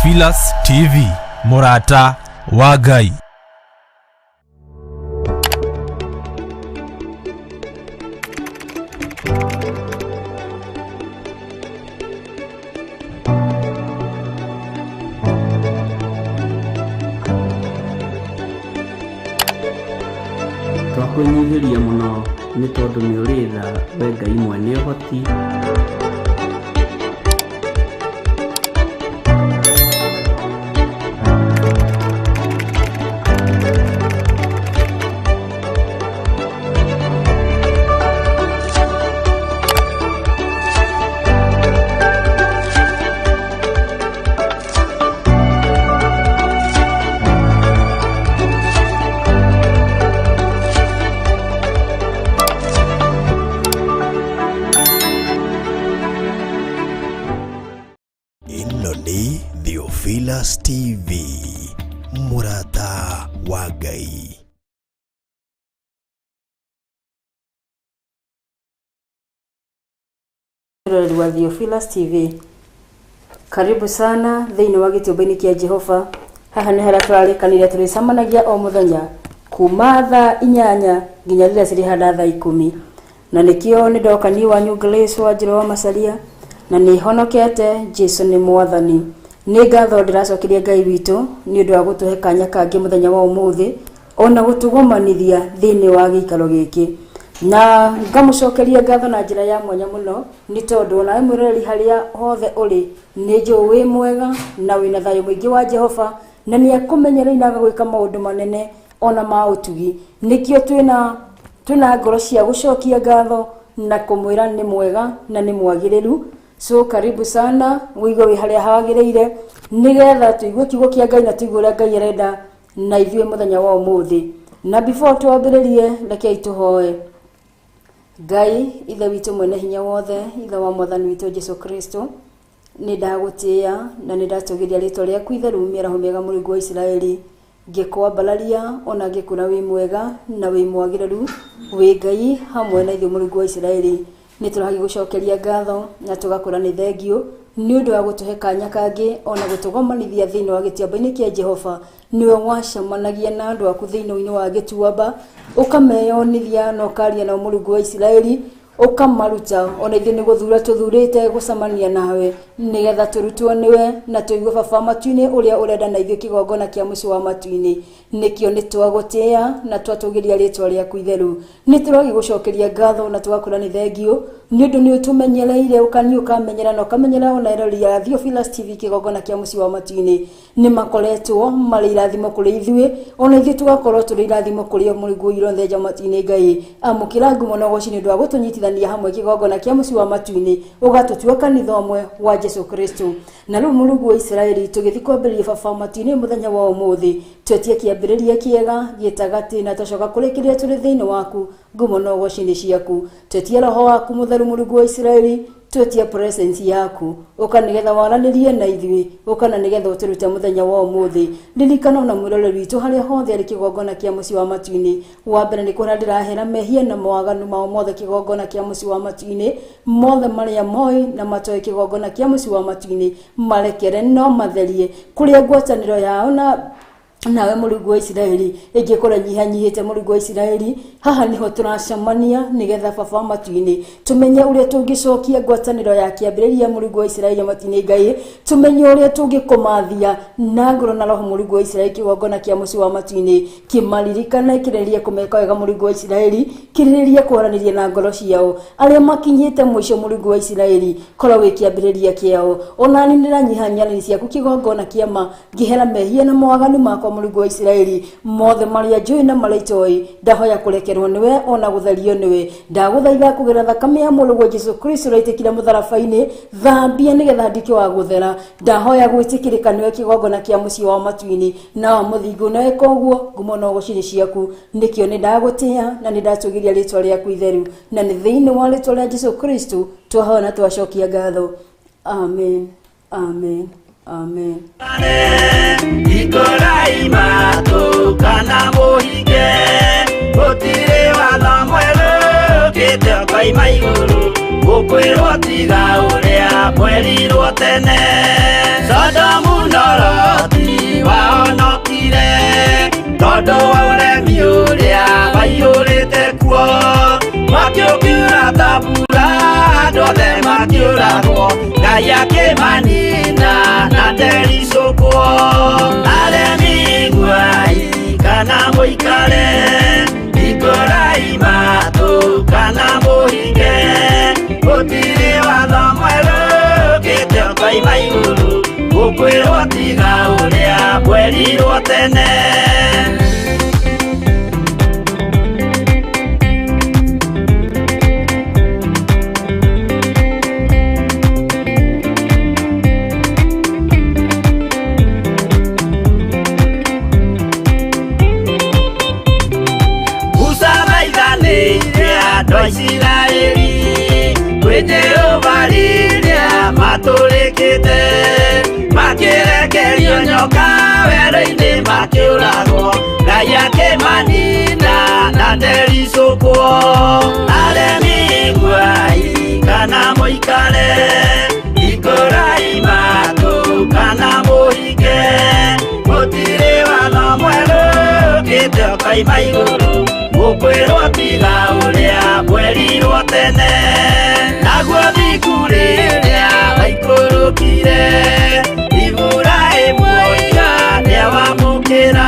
Theophilus TV, Murata wa Ngai. Twakwĩnyihĩria mũno nĩ tondũ nĩ ũrĩ tha we Ngai mwene ũhoti. Ni Theophilus TV, Murata wa Ngai. Murori wa Theophilus TV, karibu sana thĩinĩ wa gĩtũmba-inĩ kĩa Jehova. Haha nĩ harĩa tũrarĩkanĩire tũrĩcemanagia o mũthenya kuma thaa 8 nginya rĩrĩa cirĩhana thaa 10, na nĩkĩo nĩ ndoka niĩ wanyu Grace wa Njĩra wa Macharia, na nĩ honokete. Jesu nĩ mwathani. Nĩ ngatho ndĩracokeria Ngai witũ nĩ ũndũ wa gũtũhe kanya kangĩ mũthenya wa ũmũthĩ, ona gũtũgomanithia thĩinĩ wa gĩikaro gĩkĩ, na ngamũcokeria ngatho na njĩra ya mwanya mũno nĩ tondũ nawe mwĩroreri harĩa hothe ũrĩ nĩ njũĩ wĩ mwega na wĩna thayũ mũingĩ wa Jehova, na nĩ akũmenyereire na gwĩka maũndũ manene ona ma ũtugi. Nĩkĩo twĩna ngoro cia gũcokia ngatho na kũmwĩra nĩ mwega na nĩ mwagĩrĩru. So karibu sana, wĩigue wĩ harĩa hagĩrĩire nĩgetha tũigue kiugo kĩa Ngai na tũigue ũrĩa Ngai arenda na ithuĩ mũthenya wa ũmũthĩ. Na before twambĩrĩrie, rekei tũhoe. Ngai ithe witũ mwene hinya wothe, ithe wa mwathani witũ Jesu Kristo, nĩ ndagũtĩĩa na nĩ ndatũgĩria rĩtwa rĩaku itheru mĩaraho mĩega Mũrungu wa Isiraeli. Ngĩkwambararia ona ngĩkũra wĩ mwega na wĩ mwagĩrĩru, wĩ Ngai hamwe na ithuĩ Mũrungu wa Isiraeli. Nĩ tũragĩgũcokeria ngatho na tũgakũra nĩ thengio nĩ ũndũ wa gũtũhe kanya kangĩ ona gũtũgomanithia thĩinĩ wa gĩtĩamba-inĩ kĩa Jehova. Nĩwe wacemanagia na andũ aku thĩinĩ wa gĩtuamba, ũkameyonithia na ũkaria na Mũrungu wa Isiraeli, ũkamaruta ona ithuĩ nĩ gũthura tũthurĩte gũcemania nawe nĩgetha tũrutwo nĩwe na tũigue baba matu-inĩ ũrĩa ũrenda na ithuĩ kĩgongona kĩa mũciĩ wa matu-inĩ. Nĩkĩo nĩ twagũtĩĩa na twatũgĩria rĩtwa rĩaku itheru. Nĩ tũragĩgũcokeria ngatho na tũgakũra nĩ thengio nĩ ũndũ nĩ ũtũmenyereire, ũkani ũkamenyera na ũkamenyera ona erori ya Theophilus TV kĩgongona kĩa mũciĩ wa matu-inĩ nĩ makoretwo marĩ irathimo kũrĩ ithuĩ, ona ithuĩ tũgakorwo tũrĩ irathimo kũrĩ Mũrungu irothe nja matu-inĩ. Ngai amũkĩra ngumo na ũgooci nĩ ũndũ wa gũtũnyitithania hamwe kĩgongona kĩa mũciĩ wa matu-inĩ, ũgatũtua kanitha ũmwe wa Jesu Kristo. Na rĩu Mũrungu wa Isiraeli, tũgĩthiĩ kwambĩrĩria baba matu-inĩ mũthenya wa ũmũthĩ, twetie kĩambĩrĩria kĩega gĩtagatĩ na tũcoka kũrĩkĩrĩria tũrĩ thĩinĩ waku ngumo na ũgooci nĩ ciaku. Twetie roho waku mũtheru Mũrungu wa Isiraeli, twetie presence yaku ũka nĩgetha waranĩrie na ithuĩ, ũka na nĩgetha ũtũrute mũthenya wa ũmũthĩ. Ririkana ona mwĩroreri witũ harĩa hothe arĩ kĩgongona kĩa mũciĩ wa matu-inĩ. Wa mbere nĩ kũrĩa ndĩrahera mehia na mawaganu mao mothe kĩgongona kĩa mũciĩ wa matu-inĩ, mothe marĩa moĩ na matoĩ kĩgongona kĩa mũciĩ wa matu-inĩ marekere no matherie kũrĩa ngwatanĩro yao nawe Mũrungu wa Isiraeli ĩngĩkorwo nyihanyihĩte. Mũrungu wa Isiraeli, haha niho tũracemania nĩgetha baba matu-inĩ tũmenye ũrĩa tũngĩcokia ngwatanĩro ya kĩambĩrĩria Mũrungu wa Isiraeli matu-inĩ. Ngai tũmenye ũrĩa tũngĩkũmathia na ngoro na roho Mũrungu wa Isiraeli kĩgongona kĩa mũciĩ wa matu-inĩ, kĩmaririkana kĩrĩrĩrie kũmeka wega Mũrungu wa Isiraeli, kĩrĩrĩrie kwaranĩria na ngoro ciao arĩa makinyĩte mũico Mũrungu wa Isiraeli, korwo wĩ kĩambĩrĩria kĩao. Ona nĩ ndĩranyihanyia nĩ ciaku kĩgongona kĩama, ngĩhera mehia na mawaganu makwa Mũrungu wa Isiraeli mothe marĩa njũĩ na marĩa itoĩ. Ndahoya kũrekerwo nĩwe ona gũtherio nĩwe. Ndagũthaitha kũgera thakame ya Mũrungu wa Jesu Kristo ũraitĩkire mũtharaba-inĩ, thambia nĩgetha ndike wa gũthera. Ndahoya gwĩtĩkĩrĩka nĩwe kĩgongona kĩa mũciĩ wa matu-inĩ, na wa mũthingu na eka ũguo ngumo na ũgooci nĩ ciaku. Nĩkĩo nĩ ndagũtĩĩa na nĩ ndatũgĩria rĩtwa rĩaku itheru, na nĩ thĩinĩ wa rĩtwa rĩa Jesu Kristo twahoya na twacokia ngatho. Amen, amen, amen. Ikorai matu kana muhinge gutire watho mwerũ ũkĩte ũkoima igũrũ, ũkwĩrwo tiga ũrĩa mwerirwo tene Sodomu na Loti wahonokire tondu wa uremi uria waiyurite kuo makiukiura ta mbura andu othe makiuragwo Ngai akimanina na ndericũkwo aremi guai kana muikare ikurai matu kana muhinge gutiri watho mwerũ ũkĩte ũkoima igũrũ gukwĩrwo tiga ũrĩa mwerirwo tene Isiraeli kwenye uvalilia maturikite makirekerio nyoka wero-ini makiuragwo Ngai akimanina na ndericũkwo aremi guai kana muikare ikurai matu kana muhinge gutiri watho mwerũ ũkĩte ũkoima igũrũ gukwĩrwo tiga ũrĩa mwerirwo tene naguo thiku rĩrĩa waikũrũkire Iburahĩmu oiga nĩawamũkĩra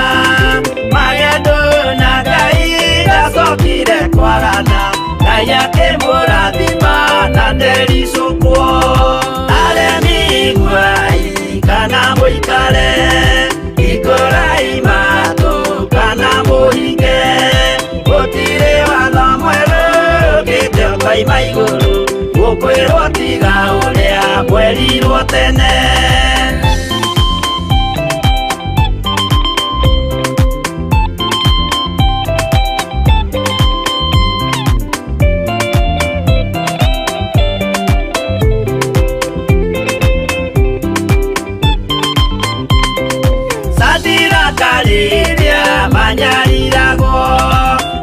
magendo na Ngai ndacokire kwarana Ngai akĩmũrathima na ndericũkwo aremi guai kana mũikare ikurai matu kana muhinge gutiri watho mwerũ ũkĩte ũkoima igũrũ gukwĩrwo tiga ũrĩa mwerirwo tene Sadiraka rĩrĩa manyariragwo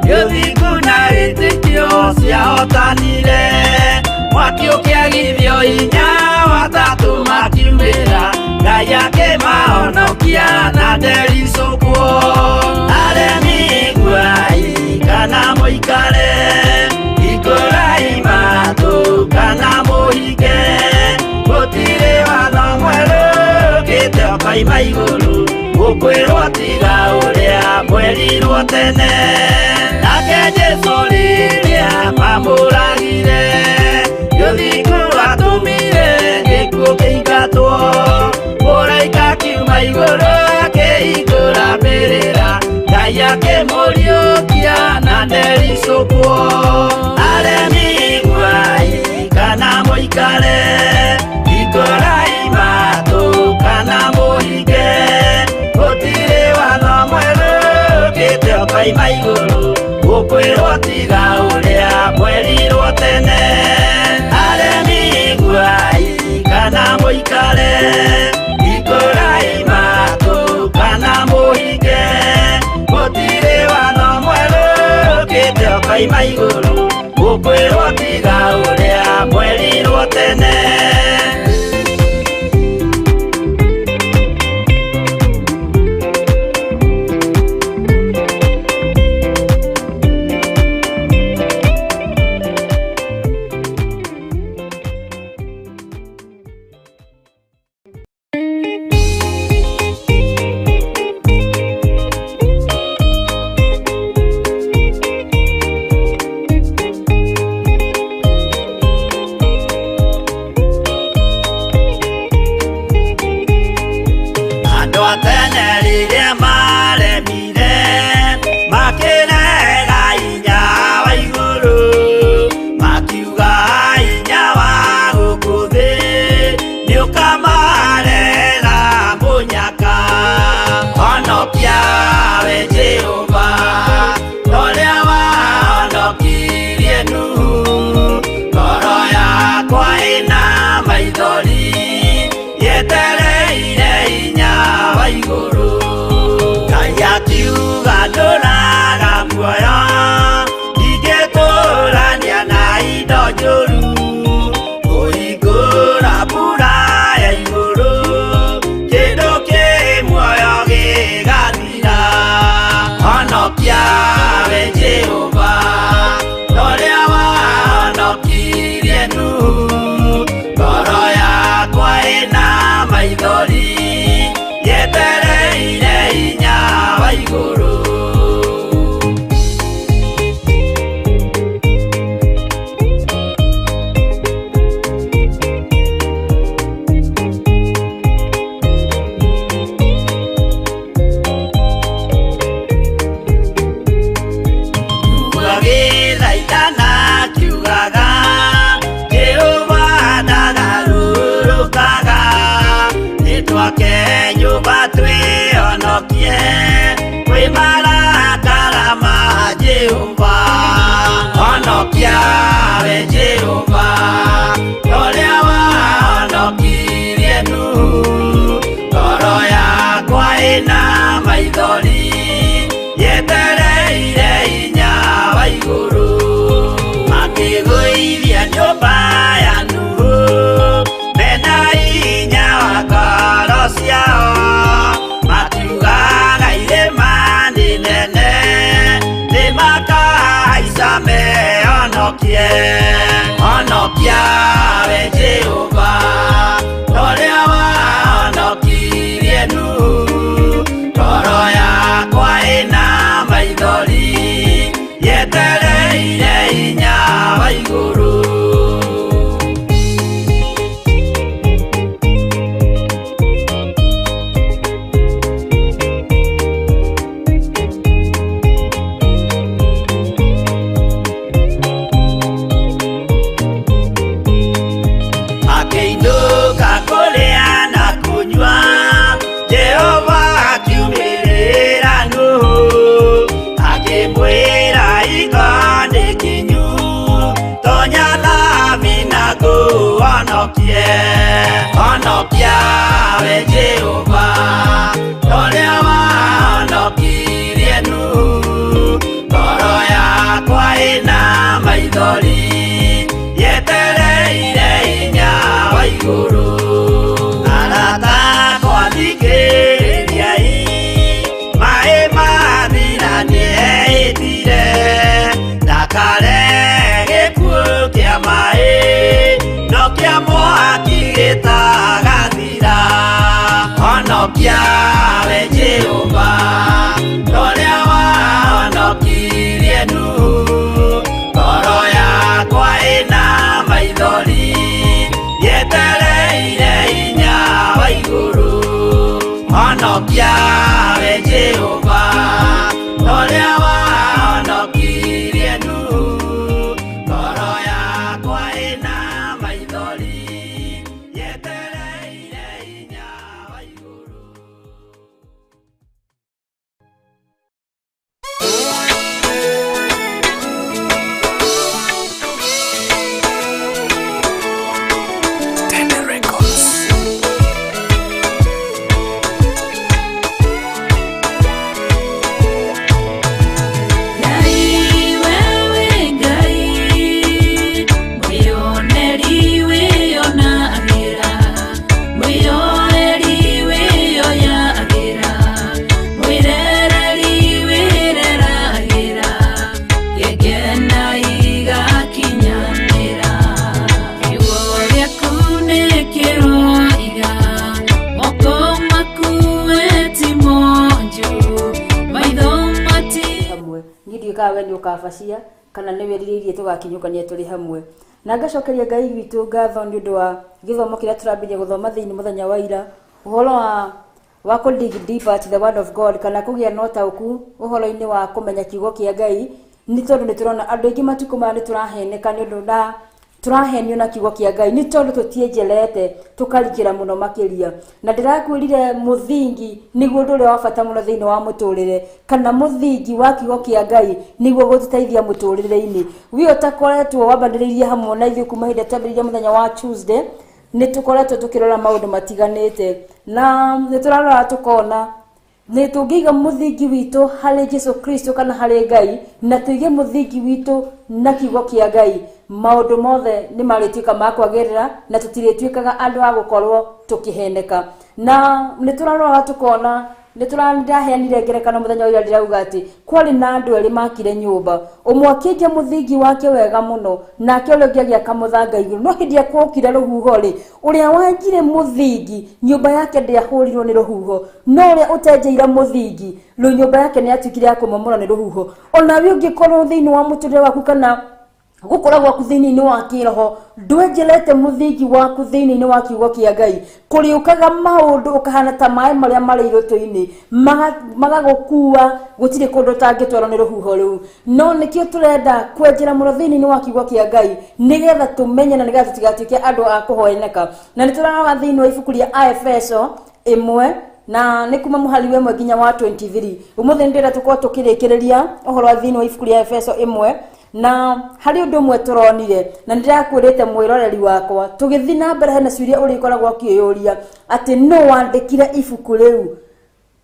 yũthingu na wĩtĩkio ciahotanire mwaki ũkĩagithio hinya watatũ makiumĩra Ngai akĩmahonokia na ndericũkwo aremi guai kana muikare ikurai matu kana muhinge gutiri watho mwerũ ũkĩte ũkoima igũrũ gukwĩrwo tiga ũrĩa mwerirwo tene nake Jesũ rĩrĩa mamũragire yũthingu atũmire gĩkuũ kĩingatwo mũraika kiuma igũrũ akĩhingũra mbĩrĩra Ngai akĩmũriũkia na ndericũkwo aremi guai kana muikare ikurai matu kana muhinge gutiri watho mwerũ ũkĩte ũkoima igũrũ gukwĩrwo tiga ũrĩa mwerirwo tene aremi guai kana muikare ikurai matu kana muhinge gutiri watho mwerũ ũkĩte ũkoima igũrũ gukwĩrwo tiga ũrĩa mwerirwo tene kwi marakara ma Jehova honokia we Jehova toria wahonokirie Nuhu ngoro yakwa ina maithori yetereire hinya wa iguru makigũithia nyũmba ya Nuhu mena hinya wa ngoro ciao makiugaga irĩma nĩ nene nĩmakahaica mehonokie honokia we Jehova toria wahonokirie Nuhu ngoro yakwa ĩna maithori yetereire hinya wa igũrũ akĩinũka kũrĩa na kũnyua Jehova akiumĩrĩra Nuhu akĩmwĩra iko nĩ kinyu tonya thami na ngũhonokie honokia we Jehova toria wahonokirie Nuhu ngoro yakwa ĩna maithori yetereire hinya wa igũrũ arata kwathikĩrĩriai maĩ mathira nĩehĩtire ndakare gĩkuũ kĩa maĩ no kĩa mwaki gĩtagathira honokia we Jehova toria wahonokirie Nuhu ngoro yakwa ĩna maithori yetereire hinya wa igũrũ honokia we Jehova toria wahonokirie Nuhu ngoro yakwa ĩna maithori yetereire hinya wa igũrũ kawe ni ukabacia kana ni weriririe tugakinyukania turi hamwe na ngacokeria Ngai witũ ngatho ni undu wa githomo kiria turambirie guthoma thiini muthenya wa ira uhoro wa ku dig deeper to the word of God kana kugia nota uku uhoro-ini wa kumenya kiugo kia Ngai ni tondu ni turona andu aingi matuko ma ni turaheneka ni undu da turahenio na kiugo kia Ngai ni tondu tutienjelete tukarikira muno makiria na ndirakwirire muthingi niguo ndure wa bata muno thiini wa muturire kana muthingi wa kiugo kia Ngai niguo gutiteithia muturire-ini wi utakoretwo wambandiririe hamwe na ithuĩ kuma hĩndĩ twambĩrĩirie muthenya wa Tuesday ni tukoretwo tukirora maundu matiganite na ni turarora tukona ni tungiga muthingi witu hari Jesu Kristo kana hari Ngai na tuige muthingi witu na kiugo kia Ngai maundu mothe ni marituika makwagirira na tutirituikaga andu a gukorwo tukiheneka na ni turarora tukona ni turandaheanire ngerekano muthenya uyu ndirauga ati kwari na andu eri makire nyumba umwe akije muthingi wake wega muno nake ule ungi agiaka muthanga iguru no hindi akukire ruhuho ri uria wanjire muthingi nyumba yake ndiahurirwo ni ruhuho no uria utenjeira muthingi ru nyumba yake ni atukire akumomora ni ruhuho ona wi ungikorwo thiini wa muturire waku kana gukoragwo ku thiini-ini wa kiroho ndwenjelete muthingi waku thiini-ini wa kiugo kia Ngai kuriukaga maundu ukahana ta mai maria mari iroto-ini magagukua gutire kundu tangitwarwo ni ruhuho riu no nikio turenda kwenjera muno thiini-ini wa kiugo kia Ngai nigetha tumenye na nigetha tutigatuike andu a kuhoeneka na niturarora thiini wa ibuku ria Efeso 1 na nä kuma må hari wemwe nginya wa 23 umuthi ndä ra tå korwo tå kä rä kä rä ria å horo wa thä-inä wa ibuku rĩa Efeso 1 na harä å ndå mwe tå ronire na nä ndärakwä rä te mwä roreri wakwa tå gä thiä na mbere hena ciuria å rä koragwo akä yå ria atä no wandä kire ibuku rä u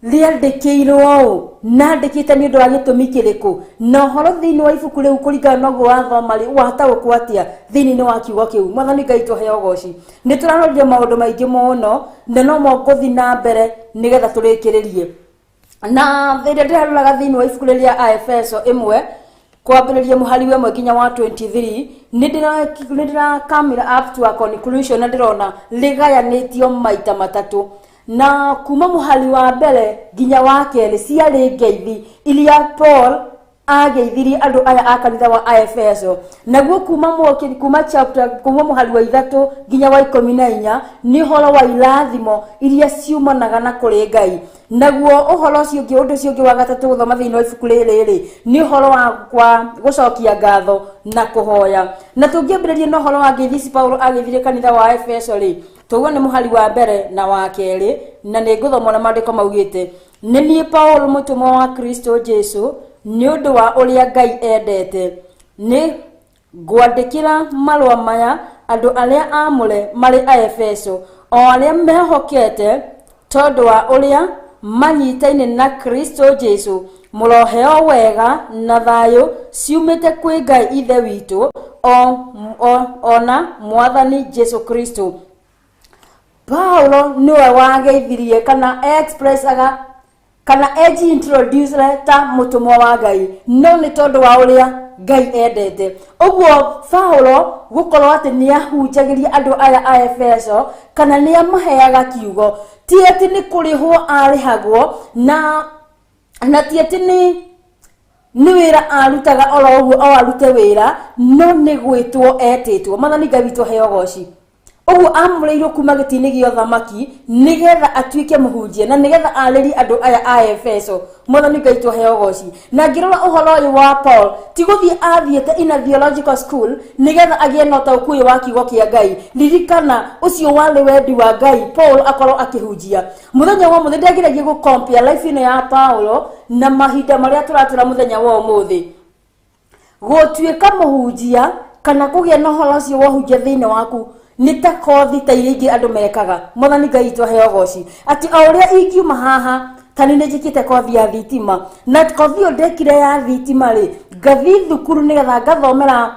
rĩandĩkĩirwo ũũ nandĩkĩte nĩ ũndũ wa gĩtũmi kĩrĩkũ na ũhoro thĩinĩ wa ibuku rĩu kũringana na ũguo wathoma rĩ wataũkwo atĩa thĩinĩ wa kiugo kĩu mwathani Ngai tũheo ũgooci nĩ tũrarorire maũndũ maingĩ mũno na no mo ngũthi na mbere nĩgetha tũrĩkĩrĩrie na rĩrĩa ndĩraroraga thĩinĩ wa ibuku rĩa Efeso 1 kwambĩrĩria mũhari wemwe nginya wa 23 nĩ ndĩrakamĩra up to a conclusion na ndĩrona rĩgayanĩtio maita matatũ na kuma muhali wa mbere nginya wa keri ciarĩ ngeithi iria Paul ageithirie andũ aya a kanitha wa Efeso naguo kuma chapter kuma muhali wa 3 nginya wa 14 nĩ horo wa irathimo iria ciumanaga na kũrĩ Ngai naguo ũhoro ũcio ũngĩ ũndũ ũcio ũngĩ wa gatatũ gũthoma thĩinĩ wa ibuku rĩrĩ nĩ horo wa gũcokia ngatho na kũhoya na tũngĩambĩrĩria na horo wa ngeithi Paulo ageithirie kanitha wa Efeso rĩ tuwe ni muhari wa mbere na wa keri na nĩ ngũthoma na maandĩko maugĩte nĩ niĩ Paulo mũtũmwo wa Kristo Jesu nĩ ũndũ wa ũrĩa Ngai endete nĩ ngwandĩkĩra marũa maya andũ arĩa amũre marĩ Efeso o arĩa mehokete tondũ wa ũrĩa manyitaine na Kristo Jesu mũroheo wega na thayũ ciumĩte kwĩ Ngai ithe witũ ona mwathani Jesu Kristo. Paulo niwe wageithirie kana expressaga kana introduce ta mutumwa wa Ngai no nĩ tondũ wa ũrĩa Ngai endete ũguo Paulo gukorwo atĩ nĩ ahunjagĩria andũ aya a Efeso kana nĩ amaheaga kiugo ti atĩ nĩ kũrĩhwo arĩhagwo na ti atĩ nĩ wĩra arutaga oro ũguo o arute wĩra no nĩ gwĩtwo etĩtwo mwathani Ngai witũ heo ũgooci ũguo amũrĩirwo kuma gĩtĩ-inĩ gĩa ũthamaki nĩgetha atuĩke mũhunjia na nĩgetha arĩrie andũ aya a Efeso mwathani Ngai tũheo ũgooci na ngĩrora ũhoro ũyũ wa Paul ti gũthiĩ athiĩte in a theological school nĩgetha agĩe na ũtaũku ũyũ wa kiugo kĩa Ngai ririkana ũcio warĩ wendi wa Ngai Paul akorwo akĩhunjia mũthenya wa mũthĩ ndĩageragia gũcompare life ĩno ya Paulo na mahinda marĩa tũratũra mũthenya wa ũmũthĩ gũtuĩka mũhunjia kana kũgĩa na ũhoro ũcio wa ũhunjia thĩinĩ waku nĩ ta kothi ta iria ingĩ andũ mekaga mwathani Ngai tũheo ũgooci atĩ o ũrĩa ingiuma haha tani nĩ njĩkĩte kothi ya thitima na kothi ĩyo ndekire ya thitima rĩ ngathi thukuru nĩgetha ngathomera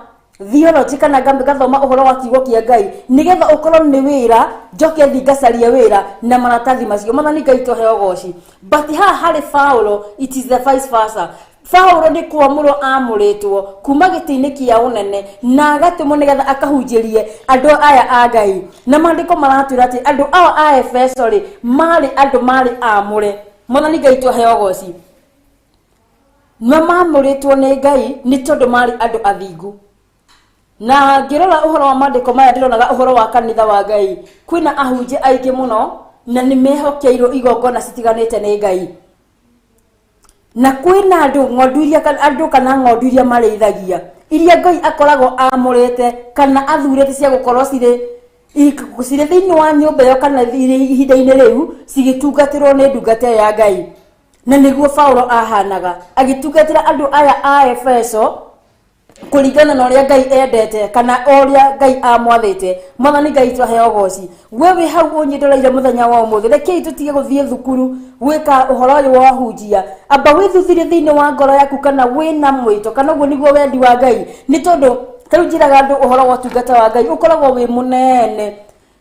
theology kana ngathoma ũhoro wa kiugo kĩa Ngai nĩgetha ũkorwo nĩ wĩra njoke thi ngacaria wĩra na maratathi macio mwathani Ngai tũheo ũgooci but haha harĩ Paulo it is the vice versa Paulo nĩ kwamũrwo amũrĩtwo kuma gĩtĩ-inĩ kĩa ũnene na agatũmwo nĩgetha akahunjĩrie andũ aya a Ngai na maandĩko maratwĩra atĩ andũ aya a Efeso rĩ marĩ amũre mwathani Ngai tũheo ũgooci na mamũrĩtwo nĩ Ngai nĩ tondũ marĩ andũ athingu na ngĩrora ũhoro wa maandĩko maya ndĩronaga ũhoro wa kanitha wa Ngai kwĩna ahunjia aingĩ mũno na nĩ mehokeirwo igongona citiganĩte nĩ Ngai na kwĩna andũ kana ng'ondu iria marĩithagia iria Ngai akoragwo amũrĩte kana athurĩte cia gũkorwo cirĩ thĩinĩ wa nyũmba ĩyo kana ihinda-inĩ rĩu cigĩtungatĩrwo nĩ ndungata ya Ngai na nĩguo Paulo ahanaga agĩtungatĩra andũ aya a Efeso kũringana na ũrĩa Ngai endete kana ũrĩa Ngai amwathĩte mwathani Ngai tũheo ũgooci we wĩ hau ũnyitĩrĩire mũthenya wa ũmũthĩ rekei tũtige gũthiĩ thukuru gwĩka ũhoro ũyũ wa ũhunjia amba wĩthuthurie thĩinĩ wa ngoro yaku kana wĩna mwĩto kana ũguo nĩguo wendi wa Ngai nĩ tondũ tarĩu njĩraga andũ ũhoro wa ũtungata wa Ngai ũkoragwo wĩ mũnene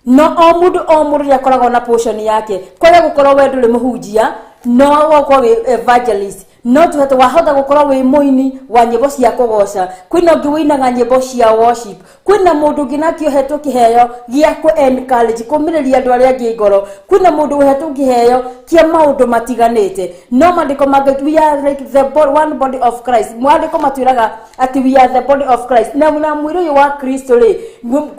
no o mũndũ nĩ akoragwo na portion yake kũrĩa gũkorwo we ndũrĩ mũhunjia no gũkorwo wĩ evangelist no tuhete wahota gũkorwo wĩ mũini wa nyĩmbo cia kũgoca kwĩna ũngĩ wĩinaga nyĩmbo cia worship kwĩna mũndũ ũngĩ nakĩo hetwo kĩheo gĩa kũ encourage kũmĩrĩria andũ arĩa angĩ ngoro kwĩna mũndũ ũhetwo kĩheo kĩa maũndũ matiganĩte no maandĩko mangĩ we are like the one body of Christ maandĩko matwĩraga atĩ we are the body of Christ na mwĩrĩ ũyũ wa Kristo rĩ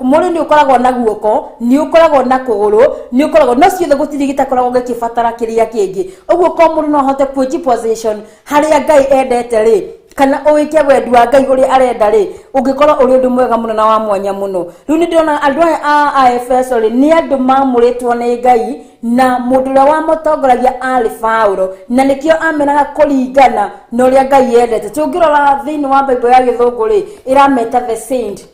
mwĩrĩ nĩ ũkoragwo na guoko nĩ ũkoragwo na kũgũrũ nĩ ũkoragwo no ciothe gũtirĩ gĩtakoragwo gĩkĩbatara kĩrĩa kĩngĩ ũguo ko mũndũ no ahote kwĩji position harĩa Ngai endete rĩ kana uike wendu wa Ngai uri arenda ri ungikorwo uri undu mwega muno na wa mwanya muno. Riu ni ndona andu a Efeso ri ni andu mamuritwo ni Ngai na mundu uria wamutongoragia ari Paulo na nikio amenaga kuringana na uria Ngai endete. Tungirora thiini wa Bible ya Githungu ri irameta the saint.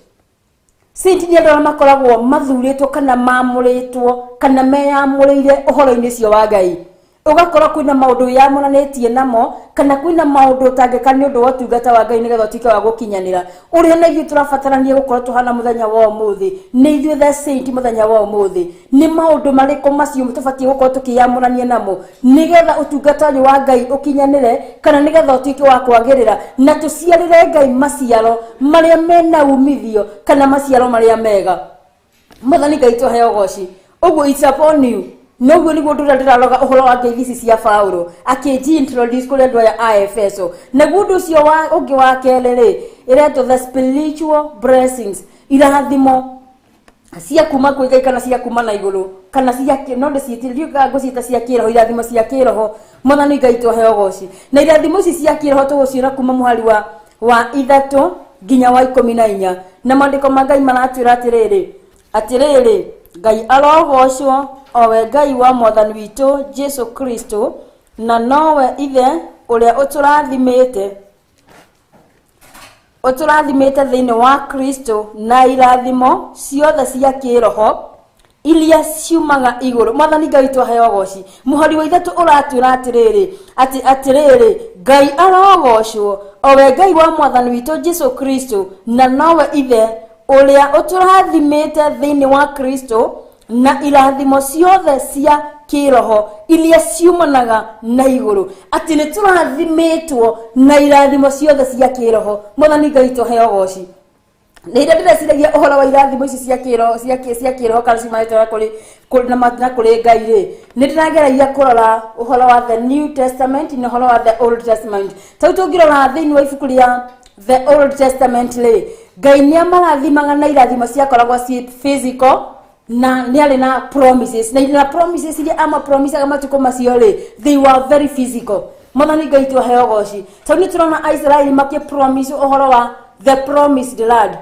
Saint ni andu makoragwo mathuritwo kana mamuritwo kana meyamurire uhoro-ini cio wa Ngai. Ugakora kwina maundu yamunanetie namo kana kwina maundu utangika ni undu wa tungata wa Ngai nigetha tuike wa gukinyanira uri na ithu turabatarania gukorwo tuhana muthenya wa umuthi ni ithu the saint muthenya wa umuthi ni maundu mariko macio tubatie gukorwo tukiyamurania namo nigetha utungata wa Ngai ukinyanire kana nigetha tuike wa kwagirira na tuciarire Ngai maciaro maria mena umithio kana maciaro maria mega. Muthani Ngai tuheo goci uguo it's upon you. No gwe ni gundu ndiraloga uhoro wa ngeithi cia Paulo akinji introduce kuri andu ya Efeso na gundu ucio wa ungi wa kelere ireto the spiritual blessings irathimo cia kuma kwi Ngai kana cia kuma na iguru kana cia no ndiciitirio ngocita cia kiroho irathimo cia kiroho. Muthani Ngai tuheo goci na irathimo ici cia kiroho tuguciona kuma muhari wa 3 nginya wa 14 na mandiko ma Ngai maratwira atiriri Ngai arogocwo owe Ngai wa mwathani witu Jesu Kristo na nowe ithe uria uturathimite thiini wa Kristo na irathimo ciothe cia kiroho iria ciumaga iguru. Mwathani Ngai tuheo goci muhari wa 3 uratwira atiriri Ngai arogocwo owe Ngai wa mwathani witu Jesu Kristo na nowe ithe uria uturathimite thiini wa Kristo na irathimo ciothe cia kiroho iria ciumanaga na iguru. Ati ni turathimitwo na irathimo ciothe cia kiroho. Muthani Ngai tuheo goci ni ira ndireciria uhoro wa irathimo ici cia kiroho kana cimaitwa kuri Ngai ri ni ndirageragia kurora uhoro wa the New Testament na uhoro wa the Old Testament. Tau tungirora thiini wa ibuku ria the Old Testament ri Ngai ni amarathimaga na irathimo ciakoragwo ci physical na niale na promises na promises ile ama promise kama tuko masiole they were very physical. Muthani Ngai tuheo goci tani turona Israeli make promise uhoro wa the promised land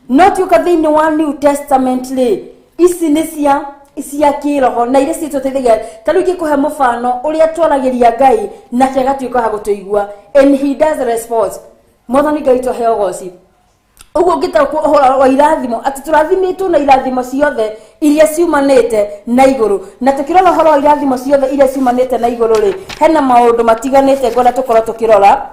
not you kadhini wa New Testament le isi nesia isia kiroho na ile sito tethegia taruki kuhe mufano uria twaragiria Ngai na kegatuika ha gutuigua and he does response. Muthani Ngai tuheo goci uguo ngita uhoro wa irathimo ati turathimitwo na irathimo ciothe iria ciumanite na iguru na tukirora uhoro wa irathimo ciothe iria ciumanite na iguru ri hena maundu matiganite ngoda tukora tukirora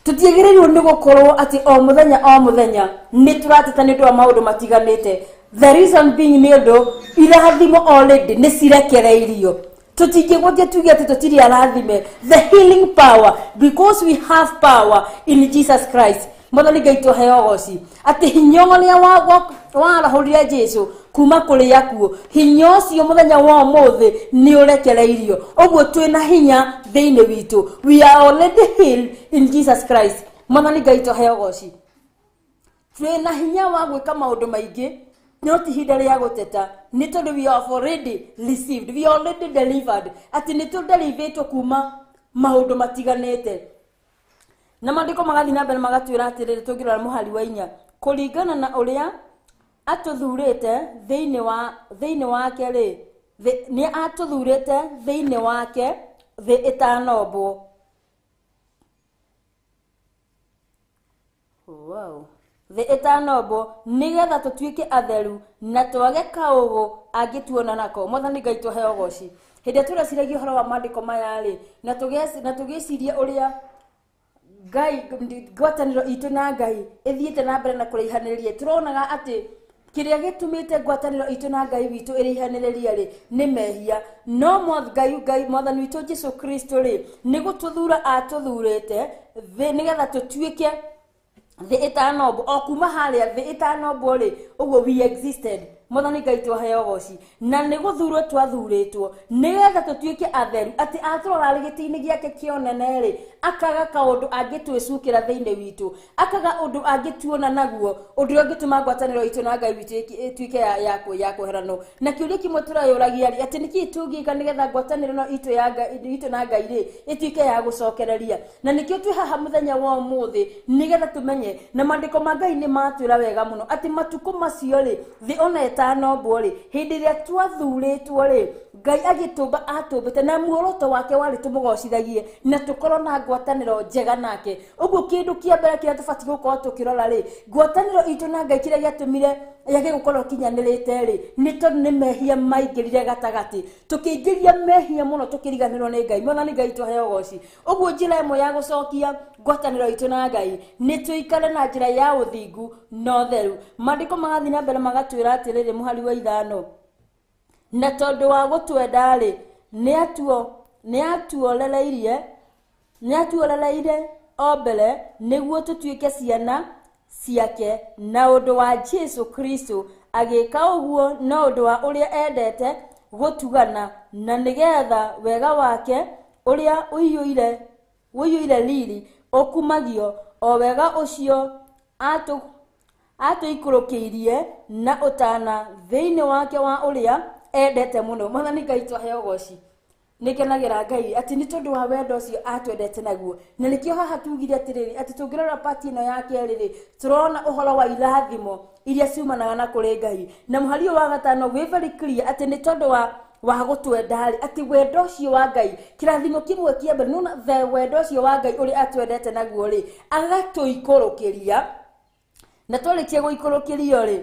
tutigirirwo ni gukorwo ati o muthenya ni turateta ni ndwa maundu matiganite. The reason being ni ndu irathimo already ni cirekereirio tutingigwothia tuge ati tutiri arathime the healing power because we have power in Jesus Christ. Muthani Ngai tuheo goci ati hinyoria wa rahurire Jesu kuma kuri yakuo hinyo cio muthenya wa umuthi ni urekereirio uguo twina hinya thiini witu we are already healed in Jesus Christ. Muthani Ngai tuheo goci twina hinya wa gwika maundu maingi no ti hinda ria guteta ni tondu we have already received we are already delivered ati ni tu delivered kuma maundu matiganite na mandiko magathi na mbere magatwira atiriri tungirora muhari wa 4 kuringana na uria atuthurite thiini wake ri ni atuthurite thiini wake the itanombo. Wow. The itanombo nigetha tutuike atheru na twage kaugu angituona nako. Muthani Ngai tuheo goci hindi turaciragia uhoro wa mandiko maya ri na tugiciria uria Ngai ngwataniro itu na Ngai ithiite na mbere na kuraihaniriria turonaga ati kiria gitumite ngwataniro itu na Ngai witu irihaniriria ri ni mehia no Ngai mwathani witu Jesu Kristo ri ni gututhura atuthurite nigetha tutuike the itanombo o kuma haria the itanombo ri uguo we existed Mwathani Ngai twaheo goci na nĩ gũthurwo twathurĩtwo nĩgetha tũtuĩke atheru atĩ atũrora gĩtĩ-inĩ gĩake kĩonene rĩ akaga kaũndũ angĩtwĩcukĩra thĩinĩ witũ akaga ũndũ angĩtuona naguo ũndũ ũngĩtũma ngwatanĩro itũ na Ngai witũ ĩtuĩke ya kweheranwo na kĩũria kĩmwe tũrayũragia rĩ atĩ nĩkĩ tũngĩka nĩgetha ngwatanĩro no itũ na Ngai rĩ ĩtuĩke ya gũcokereria na nĩkĩo twĩ haha mũthenya wa ũmũthĩ nĩgetha tũmenye na maandĩko ma Ngai nĩ matwĩra wega mũno atĩ matukũ macio rĩ thĩ ona ĩtanombwo rĩ hĩndĩ ĩrĩa twathurĩtwo rĩ Ngai agĩtũmba atũmbĩte na muoroto wake warĩ tũmũgocithagie na tũkorwo na ngwatanĩro njega nake ũguo kĩndũ kĩa mbere kĩrĩa tũbatiĩ gũkorwo tũkĩrora rĩ ngwatanĩro itũ na Ngai kĩrĩa gĩatũmire yage gũkorwo kinyanĩrĩte rĩ nĩ tondũ nĩ mehia maingĩrire gatagatĩ tũkĩingĩria mehia mũno tũkĩriganĩrwo nĩ Ngai Mwathani Ngai twaheo goci ũguo njĩra ĩmwe ya gũcokia ngwatanĩro itũ na Ngai nĩ tũikare na njĩra ya ũthingu na ũtheru maandĩko magathiĩ na mbere magatwĩra atĩrĩrĩ mũhari wa 5 na tondũ wa gũtwenda rĩ nĩ atuolereire o mbere nĩguo tũtuĩke ciana ciake na ũndũ wa Jesu Kristo agĩka ũguo na ũndũ wa ũrĩa endete gũtugana na nĩgetha wega wake ũrĩa ũiyũire riri ũkumagio o wega ũcio atũikũrũkĩirie na ũtana thĩinĩ wake wa ũrĩa endete mũno Mwathani Ngai twaheo goci nĩkenagĩra Ngai atĩ nĩ tondũ wa wendo ũcio atwendete naguo na nĩkĩo haha tugire atĩrĩrĩ atĩ tũngĩrora pati ĩno ya kerĩ rĩ tũrona ũhoro wa irathimo iria ciumanaga na kũrĩ Ngai na mũhari wa 5 wĩ very clear atĩ nĩ tondũ wa gũtwenda rĩ atĩ wendo ũcio wa Ngai kĩrathimo kĩmwe kĩa mbere nĩ wendo ũcio wa Ngai ũrĩa atwendete naguo rĩ agatũikũrũkĩria na twarĩkia gũikũrũkĩrio rĩ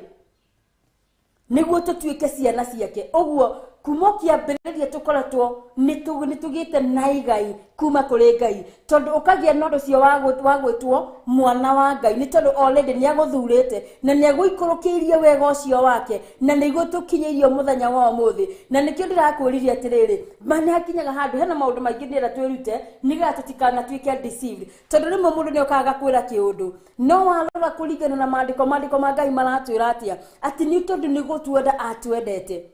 nĩguo tũtuĩke ciana ciake ũguo kuma kĩambĩrĩria tũkoretwo nĩtũgĩte na igai kuma kũrĩ Ngai tondũ ũkagĩa na ũndũ ũcio wa gwĩtwo mwana wa Ngai nĩ tondũ already nĩagũthurĩte na nĩagũikũrũkĩirie wega ũcio wake na nĩguo tũkinyĩirio mũthenya wa ũmũthĩ na nĩkĩo ndĩrakwĩririe atĩrĩrĩ nĩ hakinyaga handũ hena maũndũ maingĩ ndĩrenda twĩrute nĩgetha tũtikanatuĩke deceived tondũ rĩmwe mũndũ nĩokaga kwĩra kĩũndũ no warora kũringana na maandĩko ma Ngai maratwĩra atĩ nĩ tondũ nĩgũtwenda atwendete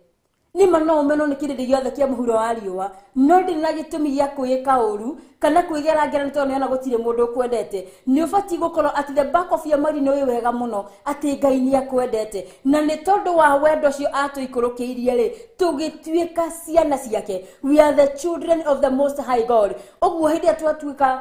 nima no ũmenwo nĩ kĩrĩndĩ gĩothe kĩa mũhuro wa riũa no ndĩ na gĩtũmi gĩa kwĩka ũru kana kwĩgera ngera nĩ tondũ nĩona gũtirĩ mũndũ ũkwendete nĩ ũbatiĩ gũkorwo atĩ the back of your mind nĩ ũĩ wega mũno atĩ Ngai nĩakwendete na nĩ tondũ wa wendo ũcio atũikũrũkĩirie rĩ tũgĩtuĩka ciana ciake we are the children of the most high God ũguo hĩndĩ ĩrĩa twatuĩka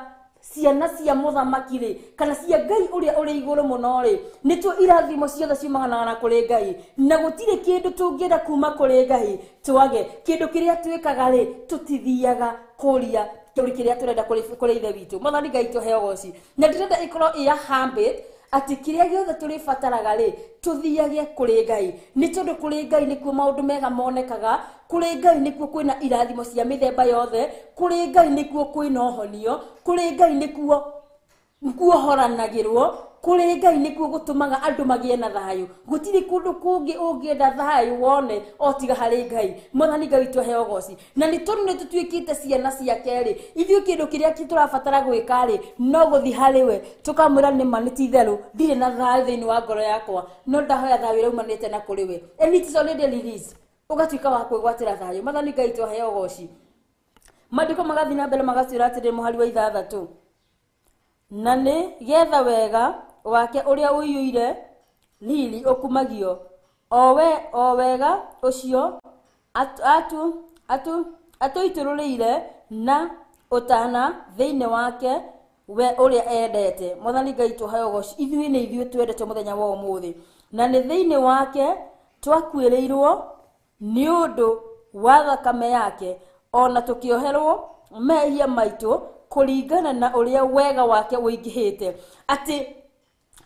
ciana cia mũthamaki rĩ kana cia Ngai ũrĩa ũrĩ igũrũ mũno rĩ nĩtuo irathimo ciothe ciumanaga na kũrĩ Ngai na gũtirĩ kĩndũ tũngĩenda kuma kũrĩ Ngai twage kĩndũ kĩrĩa twĩkaga rĩ tũtithiaga kũria kĩrĩa tũrenda kũrĩ ithe witũ Mwathani Ngai twaheo goci na ndĩrenda ĩkorwo ĩya habit atĩ kĩrĩa gĩothe tũrĩbataraga rĩ tũthiage kũrĩ Ngai nĩ tondũ kũrĩ Ngai nĩkuo maũndũ mega monekaga kũrĩ Ngai nĩkuo kwĩna irathimo cia mĩthemba yothe kũrĩ Ngai nĩkuo kwĩna ũhonio kũrĩ Ngai nĩkuo horanagĩrwo kũrĩ Ngai nĩkuo gũtũmaga andũ magĩe na thayũ gũtirĩ kũndũ kũngĩ ũngĩenda thayũ wone o tiga harĩ Ngai Mwathani Ngai twaheo goci na nĩ tondũ nĩ tũtuĩkĩte ciana ciake rĩ ithuĩ kĩndũ kĩrĩa tũrabatara gwĩka rĩ no gũthiĩ harĩ we tũkamwĩra nĩ ma nĩ ti-itherũ ndirĩ na thayũ thĩinĩ wa ngoro yakwa no ndahoya thayũ ũrĩa umanĩte na kũrĩ we and it is already released ũgatuĩka wa kwĩgwatĩra thayũ Mwathani Ngai twaheo goci maandĩko magathiĩ na mbere magatwĩra atĩrĩ mũhari wa 6 na nĩ getha wega wake ũrĩa ũiyũire riri ũkumagio o wega ũcio atũitũrũrĩire na ũtana thĩinĩ wake we ũrĩa endete Mwathani Ngai twaheo goci ithuĩ nĩ ithuĩ twendete mũthenya wa ũmũthĩ na nĩ thĩinĩ wake twakuĩrĩirwo nĩ ũndũ wa thakame yake ona tũkĩoherwo mehia maitũ kũringana na ũrĩa wega wake ũingĩhĩte atĩ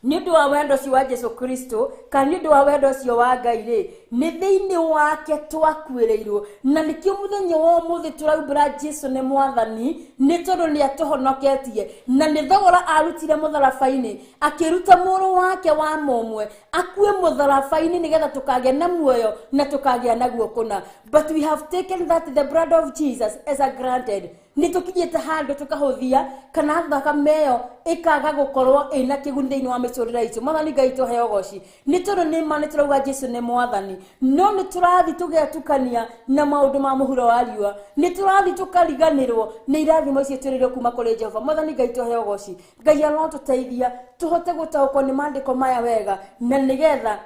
nĩ ũndũ wa wendo ũcio wa Jesu Kristo kana nĩ ũndũ wa wendo ũcio wa Ngai rĩ nĩ thĩinĩ wake twakuĩrĩirwo na nĩkĩo mũthenya wa ũmũthĩ tũraubĩra Jesu nĩ mwathani nĩ tondũ nĩ atũhonoketie na nĩ thogora arutire mũtharaba-inĩ akĩruta mũrũ wake wa mũmwe akue mũtharaba-inĩ nĩgetha tũkagĩa na muoyo na tũkagĩa naguo kũna but we have taken that the blood of Jesus as a granted nitukinyite handu tukahuthia kana thakame yo ikaga gukorwo ina kiguni thiini wa miturire itu. Mwathani Ngai tuheo goci ni tondu ni ma ni turauga Jesu ni mwathani, no ni turathi tugetukania na maundu ma muhuro wa riua, ni turathi tukariganirwo ni irathimo icio turire kuma kuri Jehova. Mwathani Ngai tuheo goci, Ngai aro tuteithia tuhote gutaukwo ni maandiko maya wega na nigetha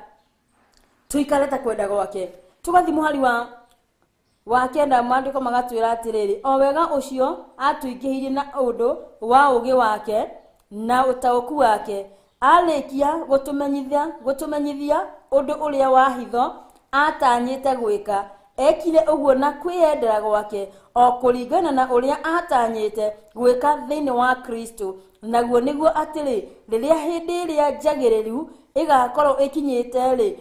tuikareta kwenda gwake. Tugathi muhari wa kenda maandiko magatwira atiriri, o wega ucio atuingihirie na undu wa ugi wake na utauku wake, alikia gutumenyithia undu uria wa hitho atanyite gwika, ekire uguo na kwiyendera gwake o kuringana na uria atanyite gwika thiini wa Kristo. Naguo niguo atiri riria hindi iria njagiriru igakorwo ikinyite ri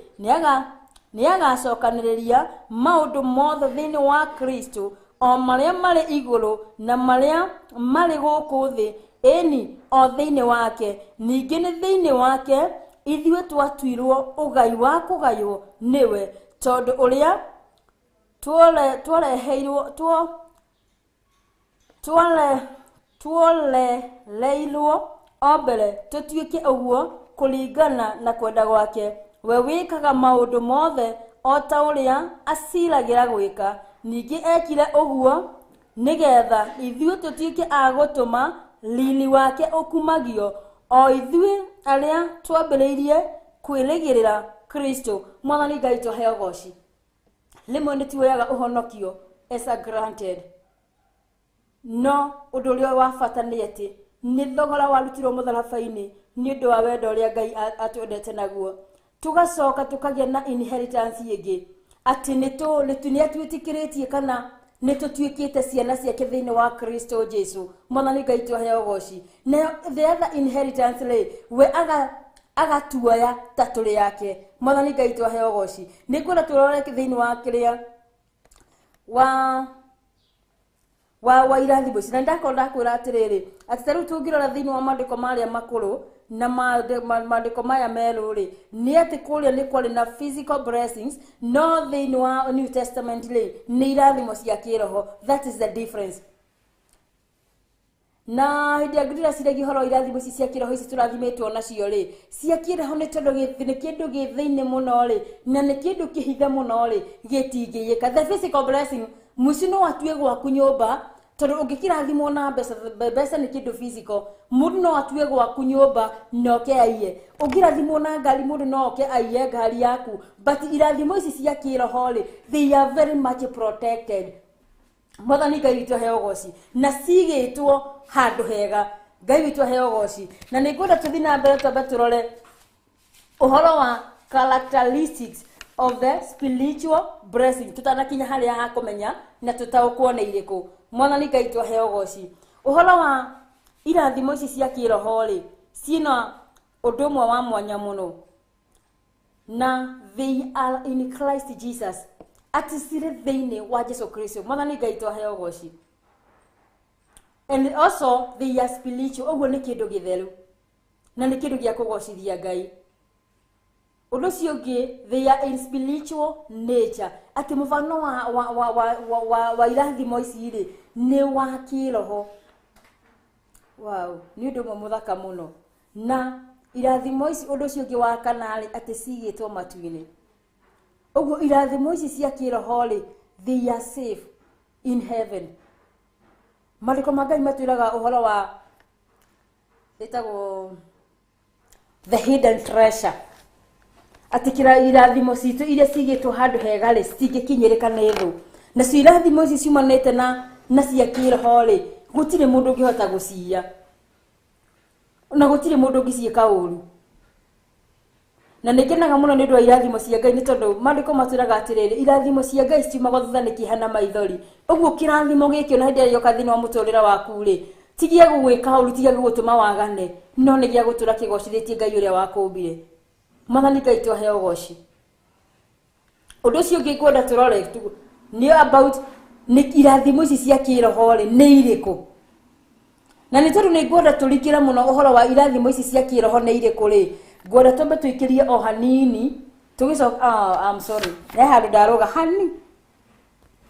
ni agacokaniriria maundu mothe thiini wa Kristo, o maria mari iguru na maria mari guku thi, eni o thiini wake. Ningi ni thiini wake ithue twatuirwo ugai wa kugayo niwe, tondu uria tuolereirwo o mbere tutuike uguo kuringana na kwenda gwake. We wikaga maundu mothe o ta uria aciragira gwika. Ningi ekire uguo nigetha ithue tutuike agutuma lili wake ukumagio, o ithue aria twambiriirie kwirigirira Kristo. Mwathani Ngai tuheo goci. Limwe ni tuoyaga uhonokio as a granted, no undu uria wa bata ni ati ni thogora warutirwo mutharabaini ni undu wa wendo uria Ngai atwendete naguo. Tugacoka tukagia na inheritance ingi ati ni atwitikiritie kana ni tutuikite ciana ciake thiini wa Kristo Jesu. Mwathani Ngai tuheo goci. Na the other inheritance we agatuoya ta turi yake. Mwathani Ngai tuheo goci. Ni kwenda turore thiini wa kiria wa irathimo ici, na ndakorwo kwira atiriri ati taru tungirora thiini wa maandiko maria makuru na maandiko maya meru ri ni ati kuria ni kwari na physical blessings, no thiini wa New Testament ni irathimo cia kiroho. That is the difference. Na hindi agudira ciregi horo irathimo ici cia kiroho ici turathimetwo nacio ri cia kiroho ni tondu ni kindu githiini muno ri na ni kindu kihithe muno ri gitingiyika. The physical blessing musino atue gwaku nyumba, tondu ungikirathimo na mbeca ni kindu physical. Mundu no atue gwaku nyumba noke aiye, ungirathimo na ngari mundu no oke aiye ngari yaku. But irathimo ici cia kiroho ri they are very much protected. Mwathani Ngai witu heo goci na cigitwo handu hega. Ngai witu heo goci. Na ningwenda tuthi na mbere twambe turore uhoro wa characteristics of the spiritual blessing. Tutanakinya haria ha kumenya na tutaukwo ni iriku. Mwathani Ngai witu heo goci. Uhoro wa irathimo ici cia kiroho ri cina undu umwe wa mwanya muno, na they are in Christ Jesus. Ati sire thiini wa Jesu Kristo. Mwathani Ngai tuheo goci. And also they are spiritual. Oguo ni kindu githeru na ni kindu gia kugocithia Ngai. Undu cio ngi they are in spiritual nature. Ati mufano wa irathimo ici ri ni wa kiroho. Wow, ni undu mwe muthaka muno. Na irathimo ici undu cio ngi wa kanari ati cigitwo matuini. Oguo irathimo ici cia kiroho ri they are safe in heaven. Maandiko ma Ngai matwiraga uhoro wa itago the hidden treasure. Ati kira irathimo citu iria cigitwo handu hega ri citingikinyirika ni thu, na cio irathimo ici ciumanite na cia kiroho ri gutire mundu ngihota gucia na gutire mundu ngiciika uru. Na nikenaga muno ni ndwa irathimo cia Ngai ni tondu maandiko matwiraga atiriri irathimo cia Ngai ciumaga thutha ni kihana maithori. Oguo kirathimo gikio na hindi yoka thini wa muturira waku ri tigie gugwika uru, tigie gugutuma wagane, no ni gia gutura kigociritie Ngai uria wakumbire. Mwathani Ngai tuheo goci. Undu cio ngi kwenda turore ni about ni irathimo ici cia kiroho ri ni iriku. Na ni tondu ni ngwenda turikira muno uhoro wa irathimo ici cia kiroho ni iriku ri ngwenda tumbe tuikirie o hanini tugicoka I'm sorry na handu ndaroga hani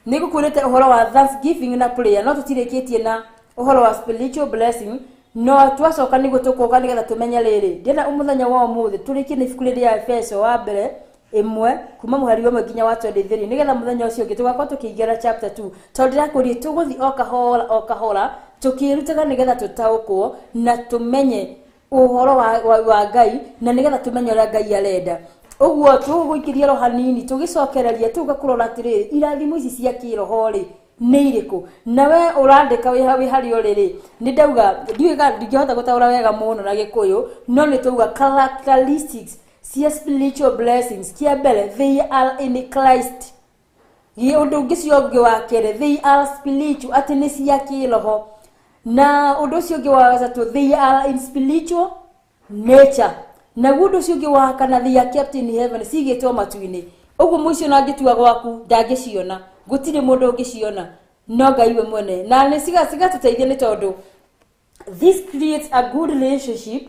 Niku kurete uhoro wa thanksgiving na prayer no tutireketie na uhoro wa spiritual blessing no twacoka nigo tukoka nigetha tumenya riri ndina umuthenya wa umuthi turikie ni ibuku ya Efeso wa mbere imwe kuma muhari wa nginya wa 23 nigetha muthenya ucio ngi tugakorwo tukiingera chapter 2 tondu ndakuri tuguthi okahora tukirutaga nigetha tutaukwo na tumenye uhoro wa Ngai na nigetha tumenye ura Ngai arenda uguo tuguikiria ro hanini tugicokereria tugakurora atiri irathimo ici cia kiroho ri ni iriku nawe urandika wi hari uriri ni ndauga ndingihota gutaura wega muno na Gikuyu no ni tuga characteristics cia spiritual blessings kia mbere they are in Christ ye undu ngicio ngi wa kere they are spiritual ati ni cia kiroho na undu ucio ngi wa gatatu they are in spiritual nature na undu ucio ngi wa kana they are kept in heaven sigitwo matu-ini uguo muicio na ngitua gwaku ndangiciona gutire mundu ungiciona no Ngai we mwene na ni siga tuteithie ni tondu this creates a good relationship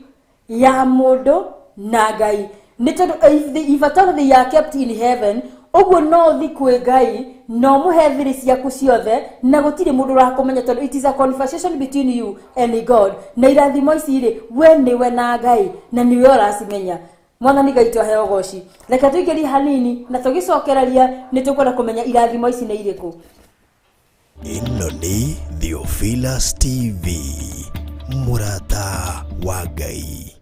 ya mundu na Ngai ni tondu if at all they are kept in heaven uguo no thikwe Ngai no muhe thiri ciaku ciothe na gutire mundu urakumenya tondu it is a conversation between you and God na irathimo ici ri we niwe na Ngai na niwe uracimenya Mwathani Ngai twaheo goci reke tuikeri hanini na tugicokereria ni tukwenda kumenya irathimo ici ni iriku. Ino ni Theophilus TV murata wa Ngai.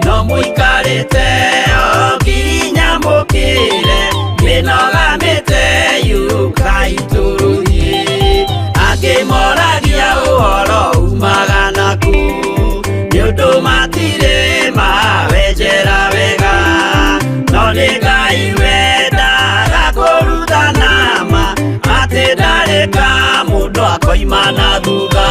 No muikarite oginya mukire minogamite yukaituruhi akimoragia uhoro umaga naku niundu matire mawenjera wega no ni Ngai wendaga kuruta nama ati ndareka mundu akoima na thutha.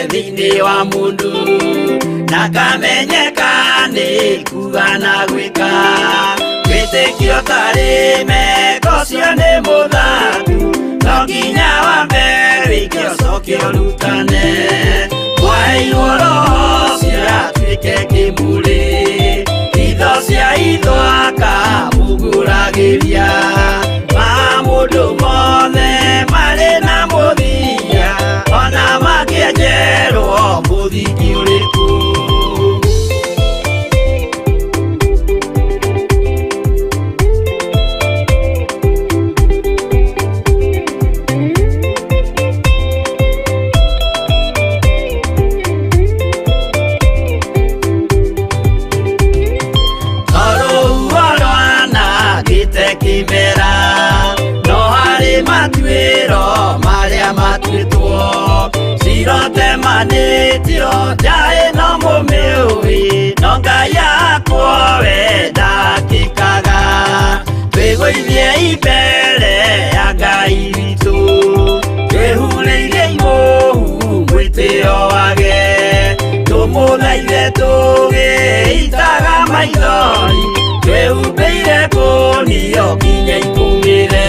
Thini wa mundu na kamenyeka ni kuga na gwika witikio tarime kocio ni muthatu no nginya wa mbere wikio cokio rutane kwa igoro cia twike kimuri itho cia ithwaka muguragiria ma mundu mothe mari na muthia ona makienjerwo muthiki uriku. Sirote manitio jae no mumiui no Ngai yakwa wenda kikaga twiguithie ibere ya Ngai witu twehureirie imuhu mwitio wage tumuthaithe tũgĩitaga maithori twĩhumbĩire ngũnio nginya ikumĩre.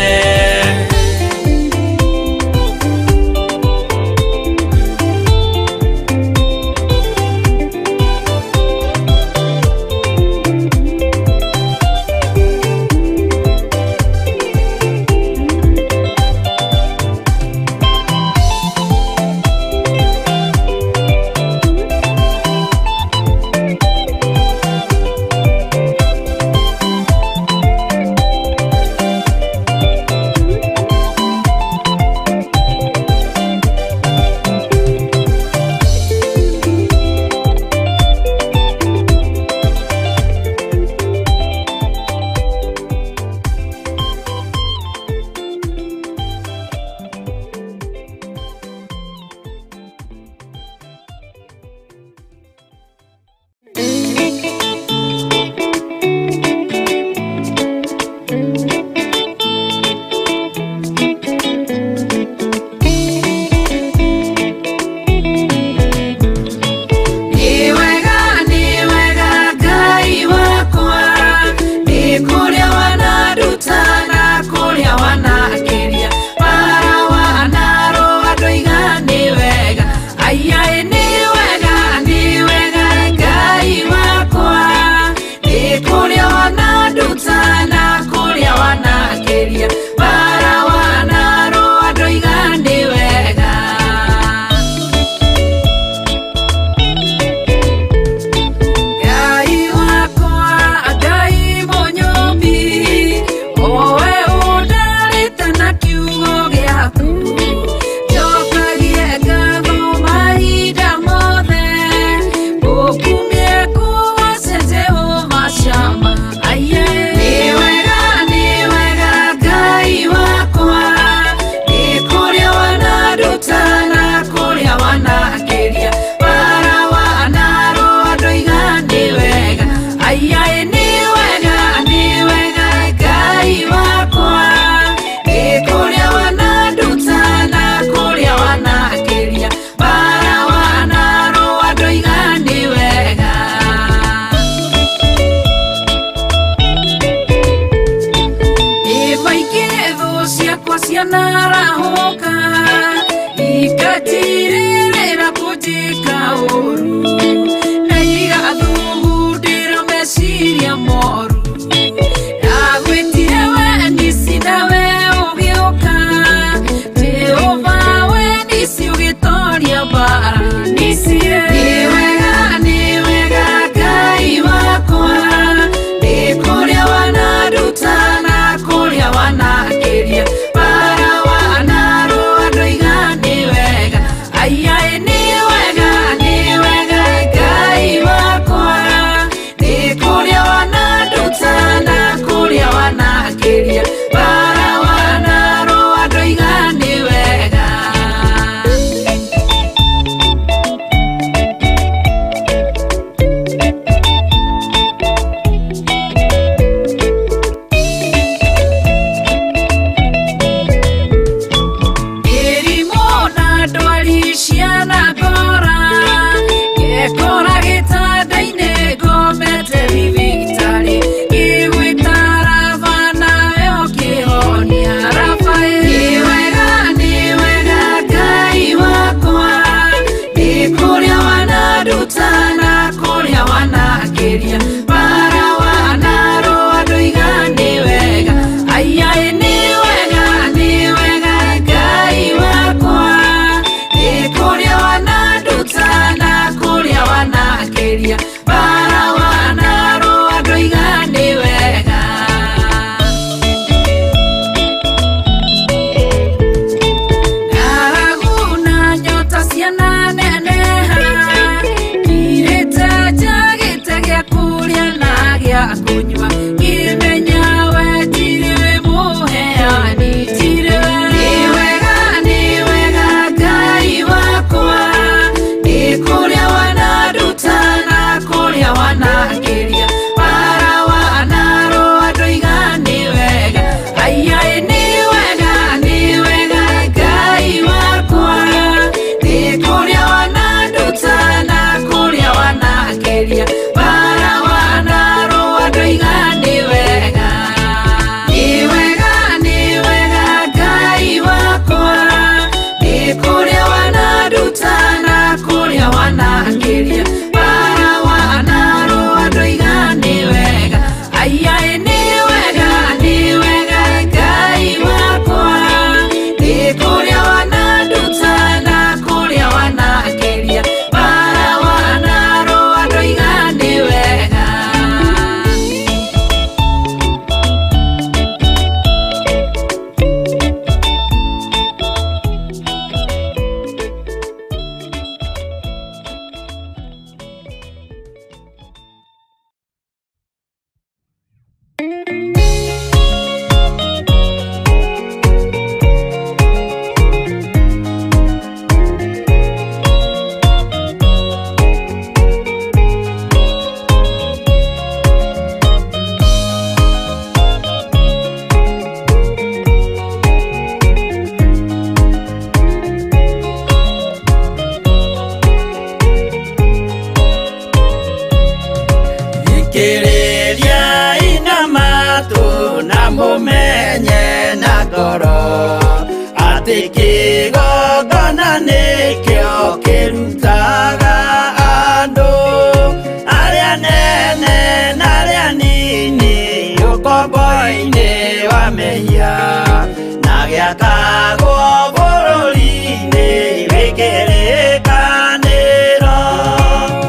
gĩakagwo bũrũri-inĩ wĩkĩrĩkanĩro.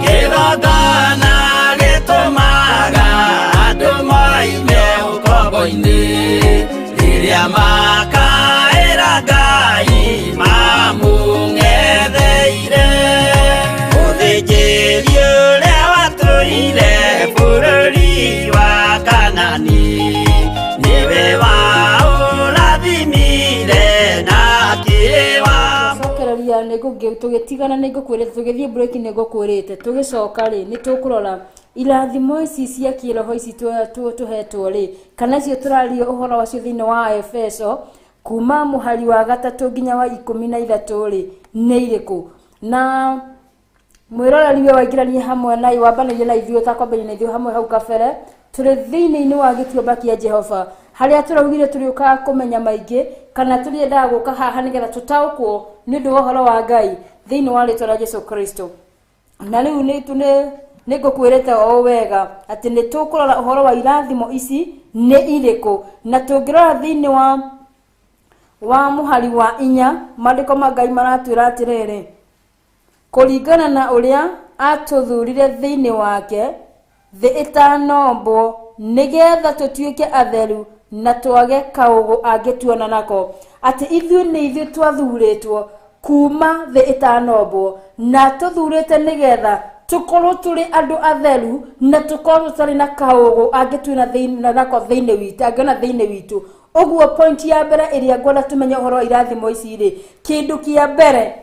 Kĩgongona gĩtũmaga andũ moime ũkombo-inĩ rĩrĩa makaĩra Ngai mamũng'etheire. Mũthĩnjĩri ũrĩa watũire bũrũri wa Kanani niwe waũrathimire na kĩwa. Cokereria tũgĩtigana nĩngũkwĩrĩte tũgĩthiĩ break nĩngũkwĩrĩte tũgĩcoka rĩ nĩtũkũrora irathimo ici cia kĩroho ici tũhetwo rĩ kana icio tũraria ũhoro wacio thĩinĩ wa Efeso kuma mũhari wa 3 nginya wa 13 rĩ nĩ irĩkũ. Na mwĩroreri we waingĩrania hamwe na wambanĩrie na ithuĩ takwambĩrĩria na ithuĩ hamwe hau kabere tũrĩ thĩinĩ-inĩ wa gĩtuamba kĩa Jehova harĩa tũraugire tũrĩũkaga kũmenya maingĩ kana tũrĩendaga gũka haha nĩgetha tũtaũkwo nĩ ũndũ wa ũhoro wa Ngai thĩinĩ wa rĩĩtwa rĩa Jesũ Kristo. Na rĩu nĩngũkwĩrĩte o wega atĩ nĩtũkũrora ũhoro wa irathimo ici nĩ irĩkũ na tũngĩrora thĩinĩ wa mũhari wa 4 maandĩko ma Ngai maratwĩra atĩrĩrĩ kũringana na ũrĩa atũthurire thĩinĩ wake thĩ ĩtanombwo nĩgetha tũtuĩke atheru na twage kaũgũ angĩtuona nako. Atĩ ithuĩ nĩ ithuĩ twathurĩtwo kuma thĩ ĩtanombwo na tũthurĩte nĩgetha tukorwo tũrĩ andũ atheru na tukorwo tũtarĩ na kaũgũ angĩtuona nako thĩinĩ witũ angĩona thĩinĩ witũ. Ũguo point ya mbere ĩrĩa ngwenda tũmenye ũhoro wa irathimo ici rĩ kĩndũ kĩa mbere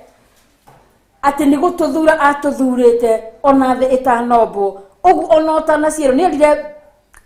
atĩ nĩ gũtũthura atũthurĩte ona thĩ ĩtanombwo. Ũguo ona ũtanaciarwo nĩ erire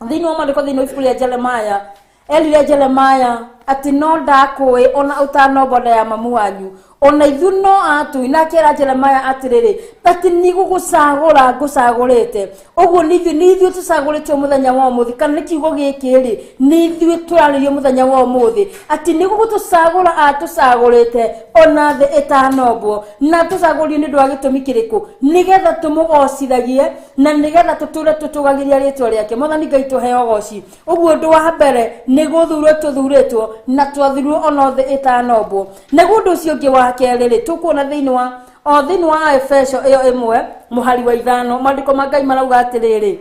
thĩinĩ wa maandĩko thĩinĩ wa ibuku rĩa Jeremaya erire Jeremaya atĩ no ndakũĩ ona ũtanombwo nda ya mamu wanyu ona ithuĩ no atũi na akĩra Jeremaya atĩrĩrĩ atĩ nĩ gũgũcagũra ngũcagũrĩte. Ũguo nĩ ithuĩ tũcagũrĩtwo mũthenya wa ũmũthĩ kana nĩ kiugo gĩkĩ rĩ nĩ ithuĩ tũrarĩrio mũthenya wa ũmũthĩ atĩ nĩ gũgũtũcagũra atũcagũrĩte ona thĩ ĩtanombwo na tũcagũrio nĩ ũndũ wa gĩtũmi kĩrĩkũ nĩgetha tũmũgocithagie na nĩgetha tũtũre tũtũgagĩria rĩĩtwa rĩake. Mwathani Ngai tũheo goci. Ũguo ũndũ wa mbere nĩ gũthurwo tũthurĩtwo na twathurwo ona thĩ ĩtanombwo. Naguo ũndũ ũcio ũngĩ wa kerĩ rĩ tũkuona thĩinĩ wa Efeso ĩyo 1 mũhari wa 5 maandĩko ma Ngai marauga atĩrĩrĩ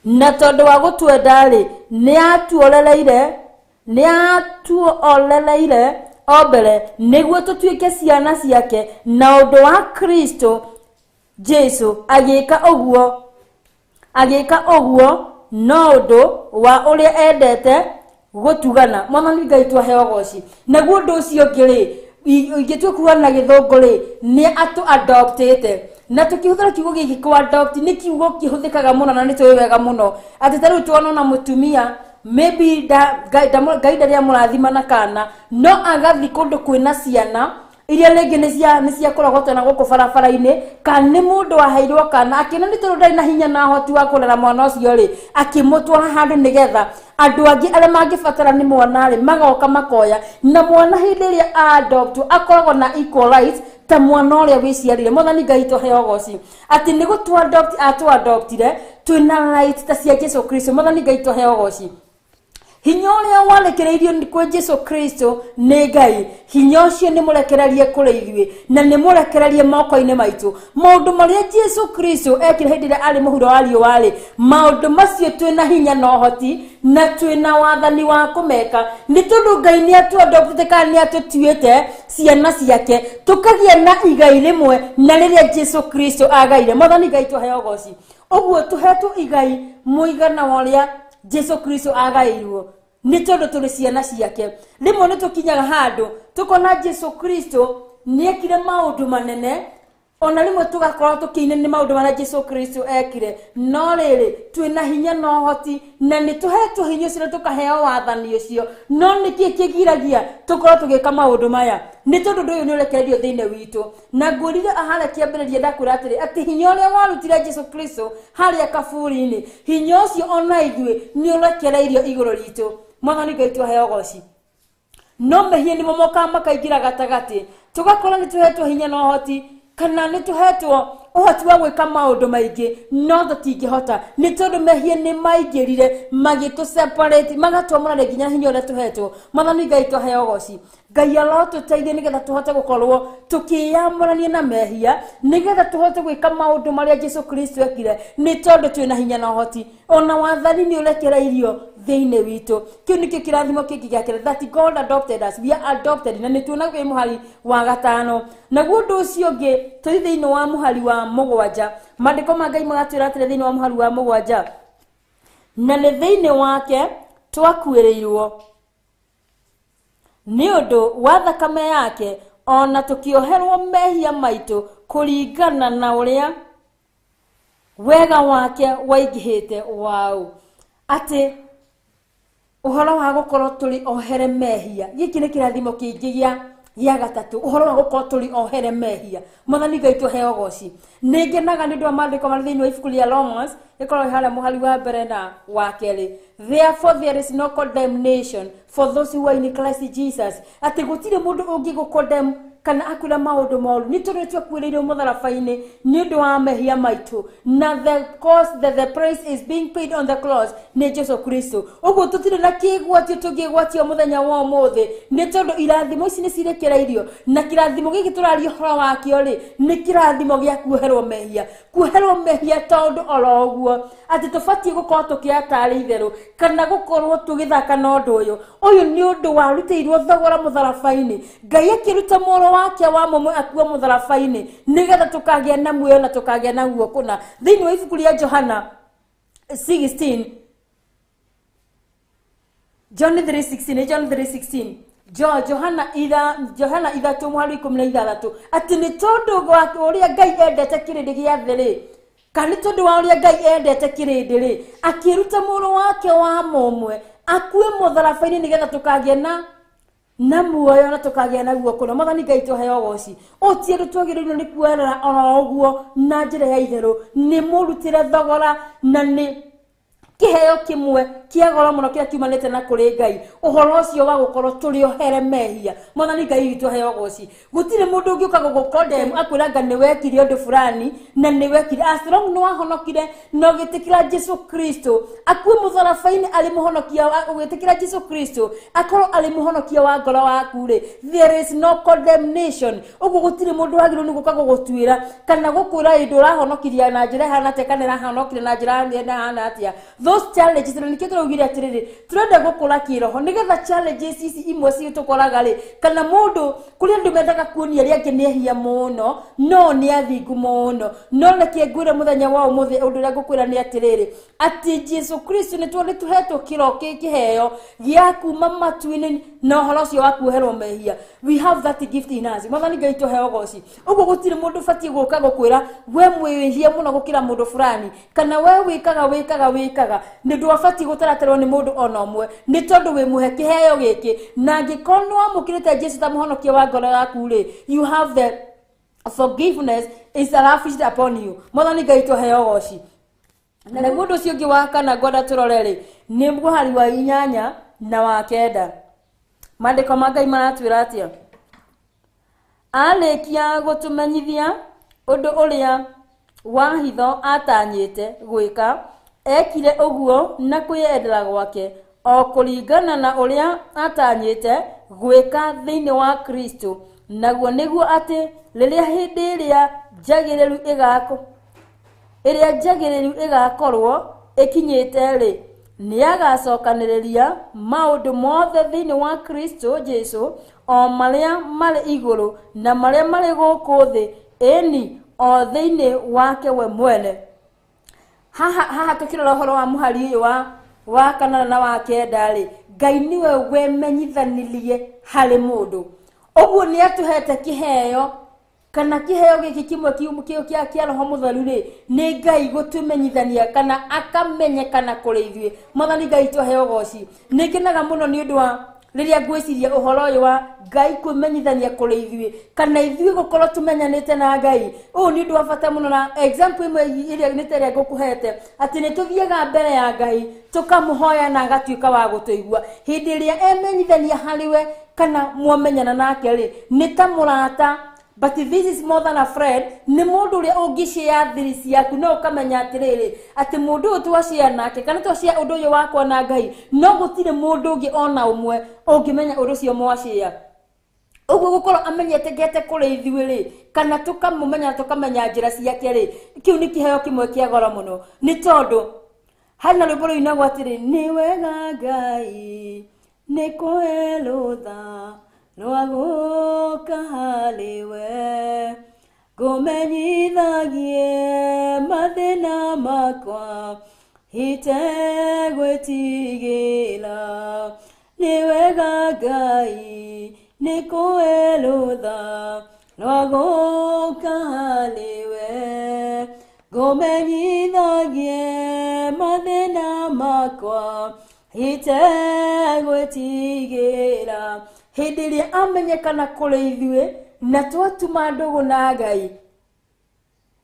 na tondũ wa gũtwenda rĩ nĩ atuolereire o mbere nĩguo tũtuĩke ciana ciake na ũndũ wa Kristo Jesũ agĩka ũguo no ũndũ wa ũrĩa endete gũtugana. Mwathani Ngai twaheo goci. Naguo ũndũ ũcio ũngĩ rĩ ingĩtua kuuga na gĩthũngũ rĩ nĩ atũ adoptĩte na tũkĩhũthĩra kiugo gĩkĩ kũ adopt nĩ kiugo kĩhũthĩkaga mũno na nĩ tũĩ wega mũno atĩ tarĩu tuona na mũtumia maybe Ngai ndarĩa mũrathima na kana no agathi kũndũ kwĩna ciana iria rĩngĩ nĩ cia kũrogotana gũkũ barabara-inĩ kana nĩ mũndũ waheirwo kana akĩona nĩ tondũ ndarĩ na hinya na hoti wa kũrera mwana ũcio rĩ akĩmũtwara handũ nĩgetha andũ angĩ arĩa mangĩbatara nĩ mwana rĩ magoka makoya na mwana hĩndĩ ĩrĩa adopt akoragwo na equal rights ta mwana ũrĩa wĩciarire. Mwathani Ngai tũheo goci atĩ nĩ atũ-adoptire twĩna rights ta cia Jesũ Kristo. Mwathani Ngai tũheo goci. Hinya ũrĩa warekereirio kwĩ Jesũ Kristo nĩ Ngai hinya ũcio nĩ mũrekererie kũrĩ ithuĩ na nĩ mũrekererie moko-inĩ maitũ. Maũndũ marĩa Jesũ Kristo ekire hĩndĩ ĩrĩa arĩ mũhuro wa riũa rĩ maũndũ macio twĩna hinya na ũhoti na twĩna wathani wa kũmeka nĩ tondũ Ngai nĩ atũ-adoptĩte kana nĩ atũtuĩte ciana ciake tũkagĩa na igai rĩmwe na rĩrĩa Jesũ Kristo agaire. Mwathani Ngai tũheo goci. Ũguo tũhetwo igai mũigana wa ũrĩa Jesũ Kristo agairwo nĩ tondũ tũrĩ ciana ciake. Rĩmwe nĩ tũkinyaga handũ tũkona Jesũ Kristo nĩ ekire maũndũ manene ona rĩmwe tũgakorwo tũkĩine nĩ maũndũ marĩa Jesũ Kristo ekire no rĩrĩ twĩna hinya na ũhoti na nĩ tũhetwo hinya ũcio na tũkaheo wathani ũcio no nĩkĩ kĩgiragia tũkorwo tũgĩka maũndũ maya nĩ tondũ ũndũ ũyũ nĩ ũrekereirio thĩinĩ witũ. Na ngũrire harĩa kĩambĩrĩria ndakwĩra atĩrĩ atĩ hinya ũrĩa warutire Jesũ Kristo harĩa kaburi-inĩ hinya ũcio ona ithuĩ nĩ ũrekereirio igũrũ ritũ. Mwathani Ngai twaheo goci. No mehia nĩmo mokaga makaingĩra gatagatĩ tũgakorwo nĩ tũhetwo hinya na ũhoti kana nĩ tũhetwo uhoti wa gwika maundu maingi no tutingihota ni tondu mehia ni maingirire magitu separate magatwamana nginya hinya uria tuhetwo. Mwathani Ngai tuheo goci, Ngai arotuteithie nigetha tuhote gukorwo tukiyamũrania na mehia nigetha tuhote gwika maundu maria Jesu Kristo ekire ni tondu twina hinya na uhoti. Ona wathani ni urekereirio thiini witu. Kiu nikio kirathimo kiki giakire that God adopted us. We are adopted na ni tuona gwi muhari wa gatano. Naguo ndu ucio ngi turi thiini wa muhari wa mugwanja. Mandiko ma Ngai magatwira atire thiini wa muhari wa mugwanja, na ni thiini wake twakuirirwo ni undu wa thakame yake, ona tukioherwo mehia maitu kuringana na uria wega wake waingihite. Wow, ati uhoro wa gukorwo turi ohere mehia, giki ni kirathimo kingi gia gatatu, uhoro wa gukorwo turi ohere mehia. Mwathani Ngai tuheo goci. Ningenaga ni ndu mandiko mari thiini wa ibuku ria Romans ikorwo haria muhari wa mbere na wa keri. Therefore there is no condemnation for those who are in Christ Jesus. Ati gutire mundu ungi gukondem kana akula maundu moru ni tondu twakwirirwo mutharabaini ni undu wa mehia maitu, na the cost that the price is being paid on the cross ni Jesu Kristo. Uguo tutire na kigwatio tungigwatio muthenya wa umuthi ni tondu irathimo ici ni cirekereirio, na kirathimo giki turario horo wakio ri ni kirathimo gia kuoherwo mehia tondu oroguo ati tubatie gukorwo tukiatari itheru kana gukorwo tugithaka na undu uyu ni undu warutiirwo thogora mutharabaini. Ngai akiruta moro wake wa mumu akuwa mutharabaini nigetha tukagia na muoyo na tukagia na guo kuna. Thiini wa ibuku ria Johana 16 John 3:16 Johana ithatu muhari 16 ati ni tondu wa uria Ngai endete kirindi gia thiri kana tondu wa uria Ngai endete kirindi ri akiruta moro wake wa mumwe akuwe mutharabaini nigetha tukagia na muoyo na tukagia na guo kuna. Mwathani Ngai tuheo goci. Otie tutwagirirwo ni kuerera ona oguo na njira ya itheru ni murutire thogora na ni kiheo kimwe kia goro muno kia kiumanite na kuri Ngai. Uhoro ucio wa gukorwo turi ohere mehia. Mwathani Ngai tuheo goci. Gutire mundu ungiuka gugukondem akwira nga ni wekire undu fulani na ni wekire as long no ahonokire no gitikira Jesu Kristo akuwe mutharabaini ali muhonokia ugitikira Jesu Kristo akoro ali muhonokia wa ngoro waku ri. There is no condemnation. Ugu gutire mundu wagiru ni guka gugutwira kana gukura indu rahonokiria na njira hana te kana rahonokire na njira na hana atia. Those challenges nikio turugire atiriri turenda gukura kiroho nigetha challenges ici imwe ci tukoraga ri kana mundu kuri andu mendaga kuonia ri angi nehia muno no ni athingu muno no reke ngwire muthenya wa umuthi undu ria ngukwira ni atiriri ati Jesu Kristo ni tuhetwo kiro kiheo gia kuma matuini na horo cio wa kuoherwo mehia. We have that gift in us. Mwathani Ngai tuheo goci. Uguo gutire mundu fatie guka gukwira we mwihia muno gukira mundu fulani kana we wikaga ni ndu afatie gutaraterwo ni mundu ona umwe ni tondu we muhe kiheo giki na ngikono amukirite Jesu ta muhonokia wa ngoro yaku ri you have the forgiveness is lavished upon you. Mwathani Ngai tuheo goci. Na mundu ucio ngi wa kana ngoda turoreri ni muhari wa 8 na wa 9 mandiko ma Ngai maratwira atia alekia gutumenyithia undu uria wa hitho atanyite gwika ekire uguo na kwiyendera gwake o kuringana na uria atanyite gwika thiini wa Kristo. Naguo niguo ati riria hindi iria njagiriru igakorwo ikinyite ri ni agacokaniriria maundu mothe thiini wa Kristo Jesu o maria mari iguru na maria mari guku thi eni o thiini wake we mwene. Haha tukirora horo wa muhari uyu wa kana na wa 9 ri Ngai niwe wemenyithanirie hari mundu. Uguo ni atuhete kiheo kana kiheo giki kimwe kia roho mutheru ri ni Ngai gutumenyithania kana akamenyekana kuri ithuĩ. Mwathani Ngai tuheo goci. Nikenaga muno ni undu wa riria ngwiciria uhoro uyu wa Ngai kumenyithania kuri ithuĩ kana ithuĩ gukorwo tumenyanite na Ngai. Uyu ni undu wa bata muno na example imwe iria niteria ngukuhete ati ni tuthiaga mbere ya Ngai tukamuhoya na agatuika wa gutuigua hindi iria emenyithania hariwe kana muomenyana nake ri ni ta murata but this is more than a friend. Ni mundu uri ungishare thiri ciaku no ukamenya atiriri ati mundu uyu twashare nake kana twashare undu uyu wakwa na Ngai no gutire mundu ungi ona umwe ungimenya undu cio mwashare. Uguo gukorwo amenyete gete kuri ithuĩ kana tukamumenya tukamenya njĩra ciake ri kiu ni kiheo kimwe kia goro muno ni tondu hana rwĩmbo rũinagwo atĩrĩ nĩ wega Ngai nĩ kũhe rũtha rwa gũka harĩwe ngũmenyithagie mathĩna makwa itegwĩtigĩra nĩ wega Ngai nĩ kũhe rũtha rwa gũka harĩwe ngũmenyithagie mathĩna makwa itegwĩtigĩra. Hĩndĩ ĩrĩa amenyekana kũrĩ ithuĩ na twatuma ndũgũ na Ngai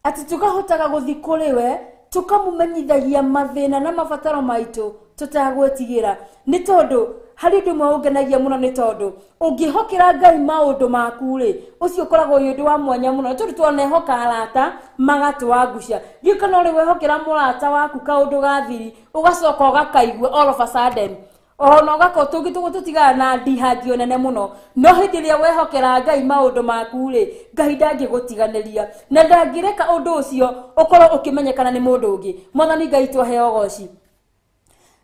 atĩ tukahotaga gũthiĩ kũrĩ we tukamũmenyithagia mathĩna na mabataro maitũ tutagwĩtigĩra nĩ tondũ hari ũndũ ũmwe ũngenagia mũno nĩ tondũ ũngĩhokera Ngai maũndũ maku rĩ ũcio ũkoragwo ũndũ wa mwanya mũno nĩ tondũ twanehoka arata magatwangusha gĩu kana ũrĩ wehokera mũrata waku kaũndũ gathiri ũgacoka ũgakaigua all of a sudden ona ũgakorwo tũgĩtũtigaga na ndihangio nene mũno no hĩndĩ ĩrĩa wehokera Ngai maũndũ maku rĩ Ngai ndangĩgũtiganĩria na ndangĩreka ũndũ ũcio ũkorwo ũkĩmenyekana nĩ mũndũ ũngĩ. Mwathani Ngai twaheo goci.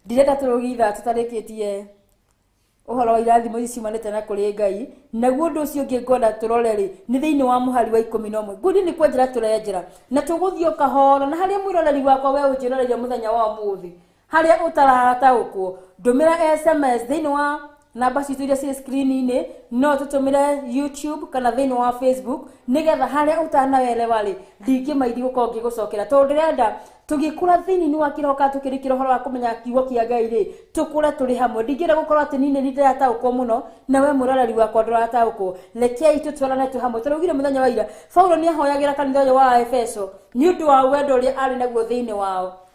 Ndirenda tũrũgitha tũtarĩkĩtie uhoro wa irathimo ici ciumanĩte na kũrĩ Ngai naguo ũndũ ũcio ũngĩ ngwenda tũrore rĩ nĩ thĩinĩ wa mũhari wa 11 ngũthi nĩ kwenjera tũrenjera na tũgũthiĩ kahoro na harĩa mwĩroreri wakwa we ũnjĩroreria mũthenya wa ũmũthĩ harĩa ũtarataũkwo ndũmĩra SMS thĩinĩ wa namba citũ iria ciĩ screen-inĩ no tũtũmĩre YouTube kana thĩinĩ wa Facebook nĩgetha harĩa ũtanaelewa rĩ ndingĩmaidi gũkorwo ngĩgũcokera tondũ ndĩrenda tũgĩkũra thĩinĩ wa kĩroka tũkĩrĩkĩra ũhoro wa kũmenya kiugo kĩa Ngai rĩ tũkũre tũrĩ hamwe ndingĩenda gũkorwo atĩ nini nĩndĩrataũkwo mũno na we mũroreri wakwa ndũrataũkwo rekei tũtwarane tu hamwe. Tũraugire mũthenya wa ira Paulo nĩahoyagĩra kanitha ũyũ wa Efeso nĩ ũndũ wa wendo ũrĩa arĩ naguo thĩinĩ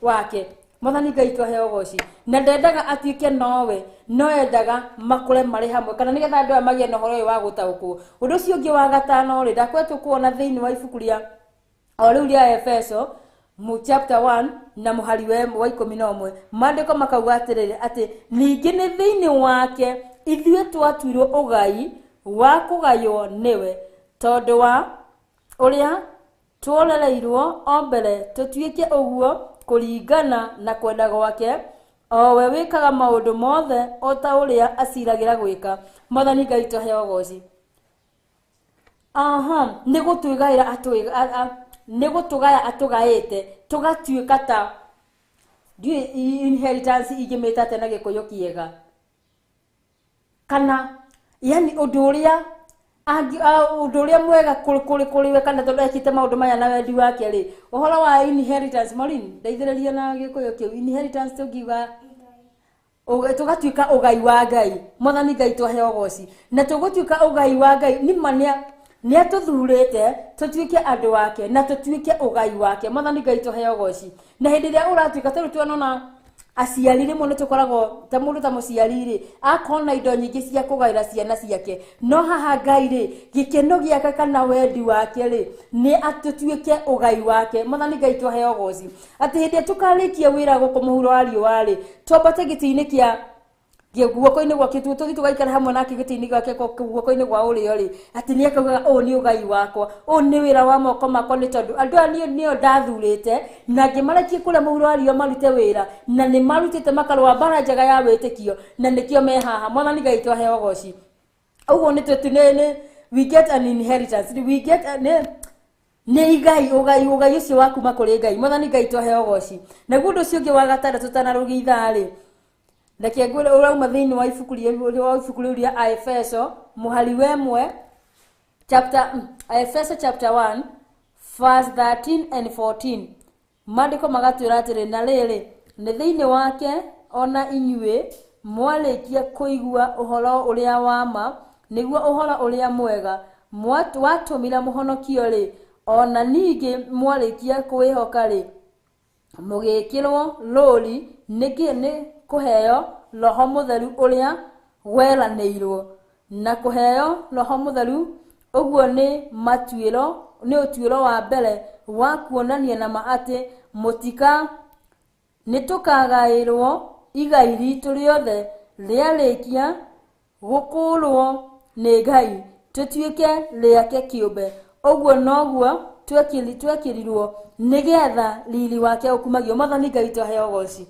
wake. Mwathani Ngai twaheo goci na ndendaga atuĩke nowe no endaga makũre marĩ hamwe kana nĩgetha andũ aya magĩe na ũhoro ũyũ wa gũtaũkwo. Ũndũ ũcio ũngĩ wa gatano rĩ ndakwetwo kuona thĩinĩ wa ibuku rĩa o rĩu rĩa Efeso chapter 1 na mũhari wa 11 maandĩko makauga atĩrĩrĩ atĩ ningĩ nĩ thĩinĩ wake ithuĩ twatuirwo ũgai wa kũgaywo nĩwe tondũ wa ũrĩa tuorereirwo o mbere tũtuĩke ũguo kũringana na kwenda gwake o we wĩkaga maũndũ mothe o ta ũrĩa aciragĩra gwĩka. Mwathani Ngai twaheo goci. Nĩ gũtũgaya atũgaĩte tũgatuĩka ta inheritance ingĩmĩta atĩ na gĩkũyũ kĩega kana yani ũndũ ũrĩa mwega kũrĩ we kana tondũ ekĩte maũndũ maya na wendi wake rĩ ũhoro wa inheritance Maureen ndeithĩrĩria na gĩkũyũ kĩu inheritance tũngiuga tũgatuĩka ũgai wa Ngai. Mwathani Ngai twaheo goci na tũgũtuĩka ũgai wa Ngai nĩ atũthurĩte tũtuĩke andũ wake na tũtuĩke ũgai wake. Mwathani Ngai twaheo goci na hĩndĩ ĩrĩa ũratuĩka tondũ tuonana aciari rĩmwe nĩ tũkoragwo ta mũndũ ta mũciari rĩ akona indo nyingĩ cia kũgaĩra ciana ciake no haha Ngai rĩ gĩkeno gĩake kana wendi wake rĩ nĩ atũtuĩke ũgai wake. Mwathani Ngai twaheo goci atĩ hĩndĩ tũkarĩkia wĩra gũkũ mũhuro wa riũa rĩ twambate gĩtĩ-inĩ kĩa guoko-inĩ gwake tũthiĩ tũgaikara hamwe nake gĩtĩ-inĩ gĩake guoko-inĩ gwa ũrĩo rĩ atĩ nĩ akaugaga ũũ nĩ ũgai wakwa ũũ nĩ wĩra wa moko makwa nĩ tondũ andũ aya nĩo ndathurĩte na ngĩmarekie kũrĩa mũhuro wa riũa marute wĩra na nĩ marutĩte makarũa mbara njega ya wĩtĩkio na nĩkĩo me haha. Mwathani Ngai twaheo goci. Ũguo nĩ twĩtũ we get an inheritance we get nĩ igai ũgai ũcio wa kuma kũrĩ Ngai. Mwathani Ngai twaheo goci. Naguo ũndũ ũcio ũngĩ wa gatandatũ tũtanarũgitha rĩ reke ngwĩre ũrauma thĩinĩ wa ibuku rĩu rĩa Efeso mũhari wa 1 Efeso chapter 1 verse 13 and 14 maandĩko magatwĩra atĩrĩ na rĩrĩ nĩ thĩinĩ wake ona inyuĩ mwarĩkia kũigua ũhoro ũrĩa wa ma nĩguo ũhoro ũrĩa mwega watũmĩra mũhonokio rĩ ona ningĩ mwarĩkia kwĩhoka rĩ mũgĩkĩrwo rũri nĩ kũheo Roho Mũtheru ũrĩa weranĩirwo na kũheo Roho Mũtheru Oguo ni matuiro ni utuiro wa mbere wa kuonania na maate mutika nitukagairwo igai ritu riothe riarikia gukurwo ni Ngai tutuike riake kiumbe. Oguo noguo twekirirwo nigetha riri wake ukumagio. Mwathani Ngai twaheo goci.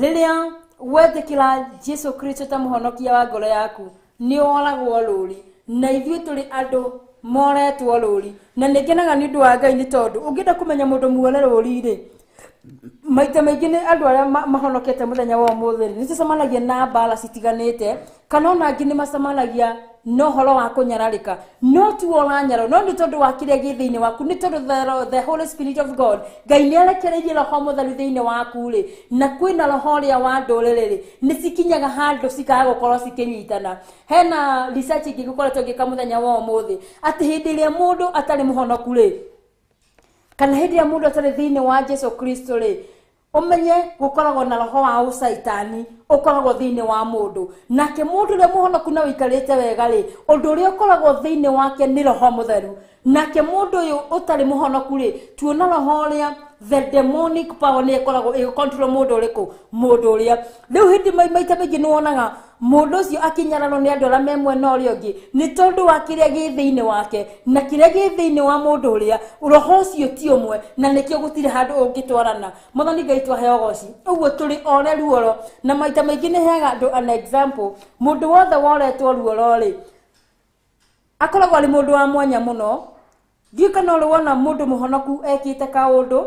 Riria wetikira Jesu Kristo ta muhonokia wa ngoro yaku ni oragwo ruri na ithuĩ tũrĩ andũ moretwo rũri na nĩngenaga nĩ ũndũ wa Ngai nĩ tondũ ũngĩenda kũmenya mũndũ muore rũri-rĩ maita maingĩ nĩ andũ arĩa mahonokete mũthenya wa ũmũthĩ nĩ tũcemanagia na mbara citiganĩte kana ona angĩ nĩ macemanagia no horo wa kunyararika no tu oranyaro no ni tondu wa kire githiini waku ni tondu the Holy Spirit of God Ngai ni arekereirie roho mutheru thiini waku ri na kwina roho ria wa ndurire ri ni cikinyaga handu cikaga gukorwo cikinyitana. Hena research ingikoretwo ngika muthenya wa umuthi ati hindi ria mundu atari muhonoku ri kana hindi ya mundu atari thiini wa Jesu Kristo ri umenye gukoragwo na roho wa usaitani ukoragwo thiini wa mundu nake mundu ria muhonoku na wikarite wega ri undu ria ukoragwo thiini wake ni roho mutheru nake mundu uyu utari muhonoku ri tuona roho ria the demonic power ni ikoragwo control mundu uriku mundu ria riu hindi maita maingi ni wonaga mundu ucio akinyarano ni andu aria memwe na uria ungi ni tondu wa kiria gi thiini wake na kiria gi thiini wa mundu uria roho ucio ti umwe na nikio gutire handu ungitwarana. Mwathani Ngai twaheo goci. Uguo turi ore ruoro na maita maingi ni heaga andu an example mundu wothe woretwo ruoro ri akoragwo ari mundu wa mwanya muno gikana uri wona mundu muhonoku ekite kaundu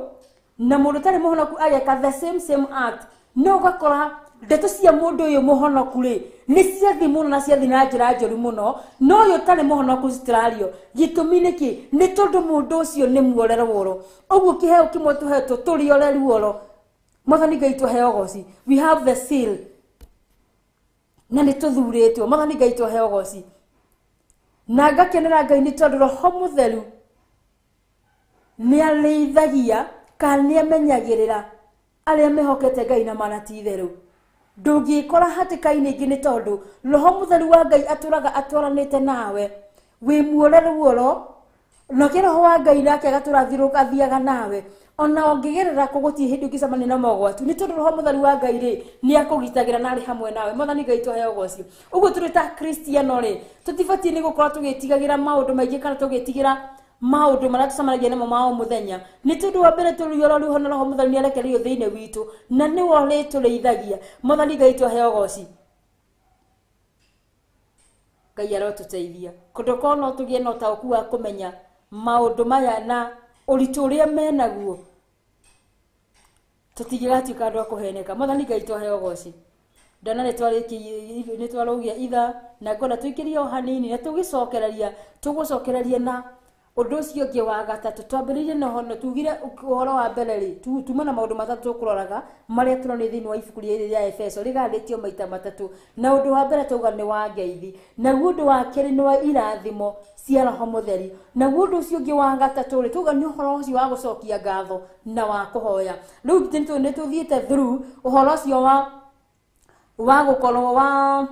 na mundu tari muhonoku ageka the same act no gakora ndeto cia mundu uyu muhonoku ri ni ciathi muno na ciathi na njira njoru muno no uyu tari muhonoku citirario gitumi niki ni tondu mundu ucio ni muorero woro. Uguo kiheo kimwe tuhetwo turi ore ruoro. Mwathani Ngai twaheo goci. We have the seal na ni tuthuritwo. Mwathani Ngai twaheo goci na ngakenera Ngai ni tondu roho mutheru ni areithagia kana ni amenyagirira aria mehokete Ngai na manati theru. Ndungikora hatikaini ingi ni tondu roho mutheru wa Ngai aturaga atwaranite nawe wi muorere ruoro no roho wa Ngai nake agaturathiruka athiaga nawe ona ongigerera kuguti hindi ukicemania na mogwatu ni tondu roho mutheru wa Ngai ri ni akugitagira na ari hamwe nawe. Mwathani Ngai twaheo goci. Uguo turi ta Kristiano ri tutibati ni gukora tugitigagira maundu maingi kana tugitigira maundu maria tucemanagia namo mao muthenya ni tondu wa mbere turioro ruho na roho mutheru ni arekereirio thiini witu na ni wore tureithagia. Mwathani Ngai twaheo goci. Ngai arotuteithia kundu no tugie no tauku wa kumenya maundu maya na uritu uria menaguo tutigiratuika andu akuheneka. Mwathani Ngai twaheo goci. Ndana ni twarogia itha na ngona tuikirie o hanini na tugucokereria na undu ucio ngi wa gatatu twambiririe na hono tugire uhoro wa mbere ri tuma na maundu matatu kuroraga maria turoni thiini wa ibuku ria Efeso riganditio maita matatu na undu wa mbere tuga ni wa ngeithi na undu wa keri ni wa irathimo cia roho mutheri na undu ucio ngi wa gatatu ri tuga ni uhoro ucio wa gucokia ngatho na wa kuhoya. Riu ni tuthiite through uhoro ucio wa gukorwo wa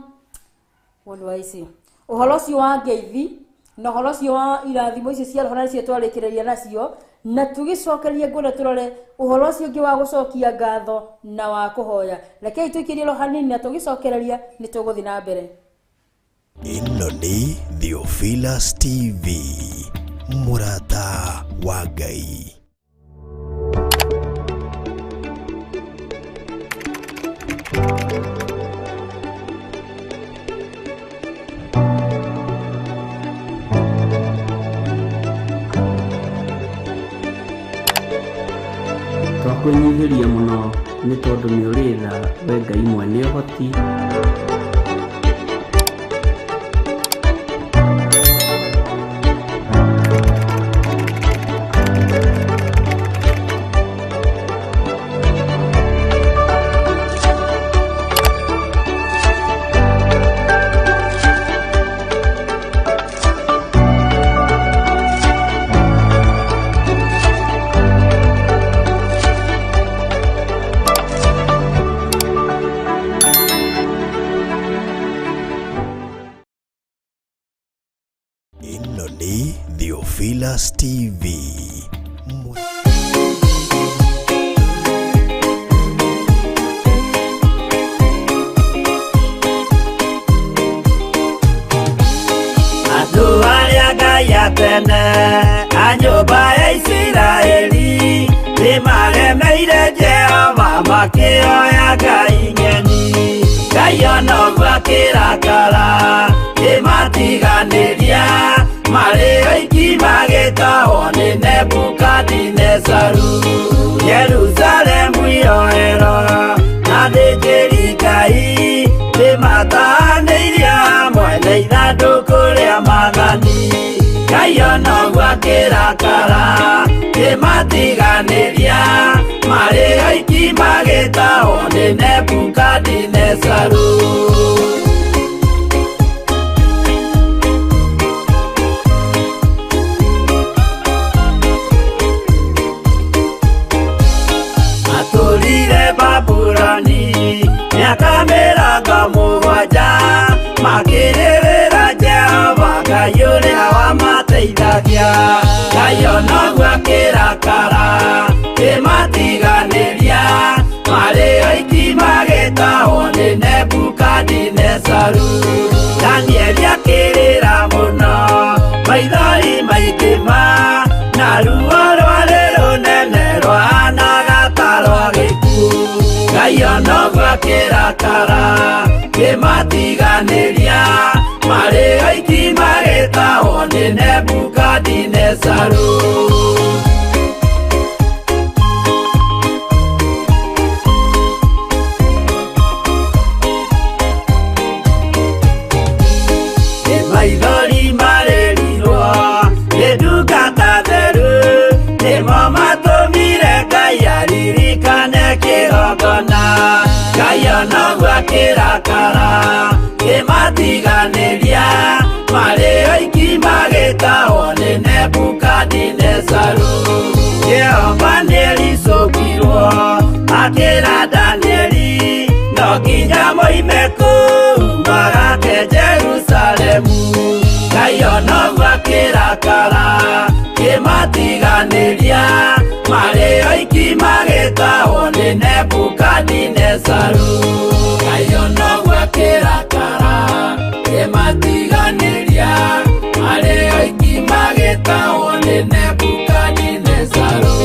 uhoro ucio wa ngeithi na horo cio wa irathimo icio cia roho na cio twarikireria nacio na tugicokerie ngure turore uhoro ucio ngi wa gucokia ngatho na wa kuhoya. Rekei tuikirie roho hanini na tugicokereria ni tuguthi na mbere. Ino ni Theophilus TV, murata wa Ngai. Twakũnyihĩria mũno nĩ tondũ nĩ ũrĩ tha we Ngai mwene ũhoti. Theophilus TV. Andũ arĩa Ngai atene a nyũmba ya Isiraeli nĩmaremeire Jehova makĩoya ngai ng'eni. Ngai ona ũguo akĩrakara kĩmatiganĩria, marĩ oiki magĩtahwo nĩ Nebukadinezaru. Jerusalemu iroero na athĩnjĩri Ngai nĩmatahanĩirie hamwe na ithandũkũ rĩa Mwathani. Ngai ona ũguo akĩrakara kĩmatiganĩria, marĩ oiki magĩtahwo nĩ Nebukadinezaru. Atũrire Babuloni mĩaka 70 makĩrĩrĩra Jehova Ngai ũrĩa wamateithagia. Ngai ona ũguo akĩrakara kĩmatiganĩria, marĩ oiki magĩtahwo nĩ Nebukadinezaru. Danieli akĩrĩra mũno, maithori maikĩma, na ruo rwarĩ rũnene rwahanaga ta rwa gĩkuũ. Ngai ona ũguo akĩrakara kĩmatiganĩria, marĩ oiki magĩtahwo nĩ Nebukadinezaru. Maithori marĩrirwo nĩ ndungata theru, nĩmo matũmire Ngai aririkane kĩgongona. Ngai ona ũguo akĩrakara kĩmatiganĩria, marĩ oiki magĩtahwo nĩ Nebukadinezaru. Jehova nĩericũkirwo akĩra Danieli, no nginya moime kũu magake Jerusalemu. Ngai ona ũguo akĩrakara kĩmatiganĩria, marĩ oiki magĩtahwo nĩ Nebukadinezaru. Ngai ona ũguo akĩrakara kĩmatiganĩria, marĩ oiki magĩtahwo nĩ Nebukadinezaru.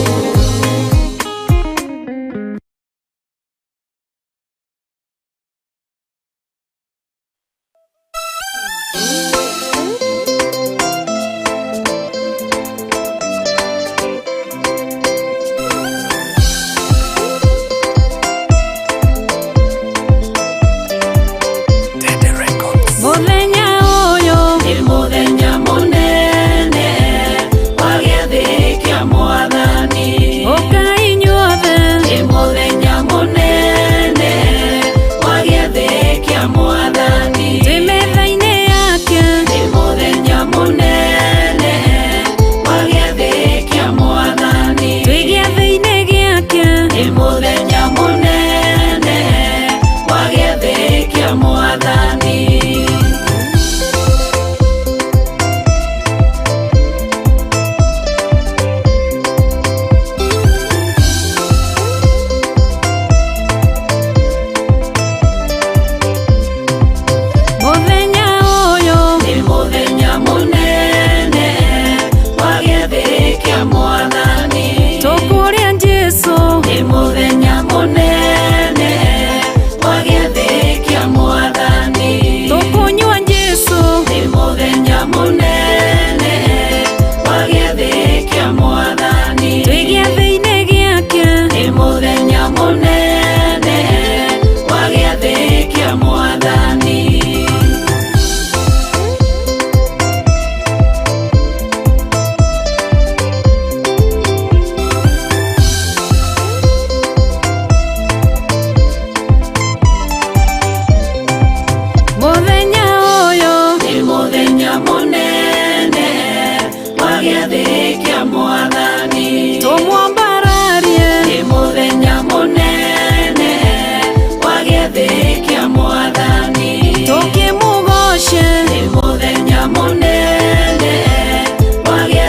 Munene, wage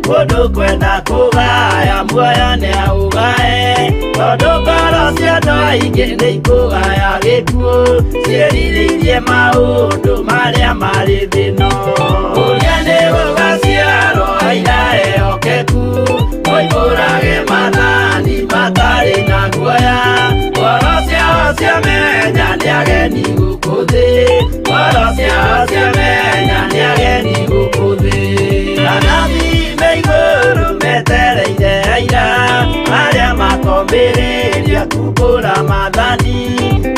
Mundu kwenda kugaya muoyo ni augae tondu ngoro cia andu aingi ni ikugaya gikuo ciĩrirĩirie maundu maria mari thino uria ni gugaciarwo aira ehokeku moimbũrage mathani matari na guoya ngoro ciao ciamenya ni ageni gũkũ thĩ ngoro ciao ciamenya ni ageni gũkũ thĩ metereire aira aria makombĩrĩria kumbũra mathani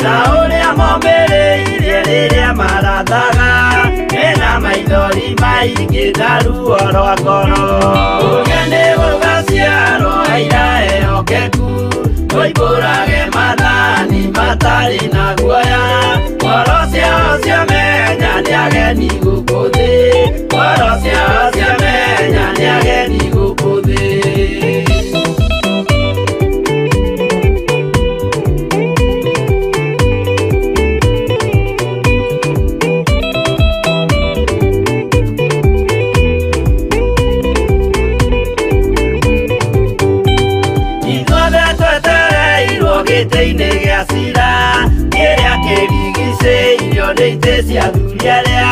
na ũrĩa mombĩrĩirie rĩrĩa marathaga mena maithori maingĩ na ruo rwa ngoro ũrĩa nĩ gũgaciarwo aira ehokeku moimbũrage mathani matarĩ na guoya ngoro ciao ciamenya nĩ ageni gũkũ thĩ ngoro ciao ciamenya nĩ ageni gũkũ thĩ. Gĩtĩ-inĩ gĩa cira kĩrĩa kĩrigicĩirio nĩ itĩ cia athuri arĩa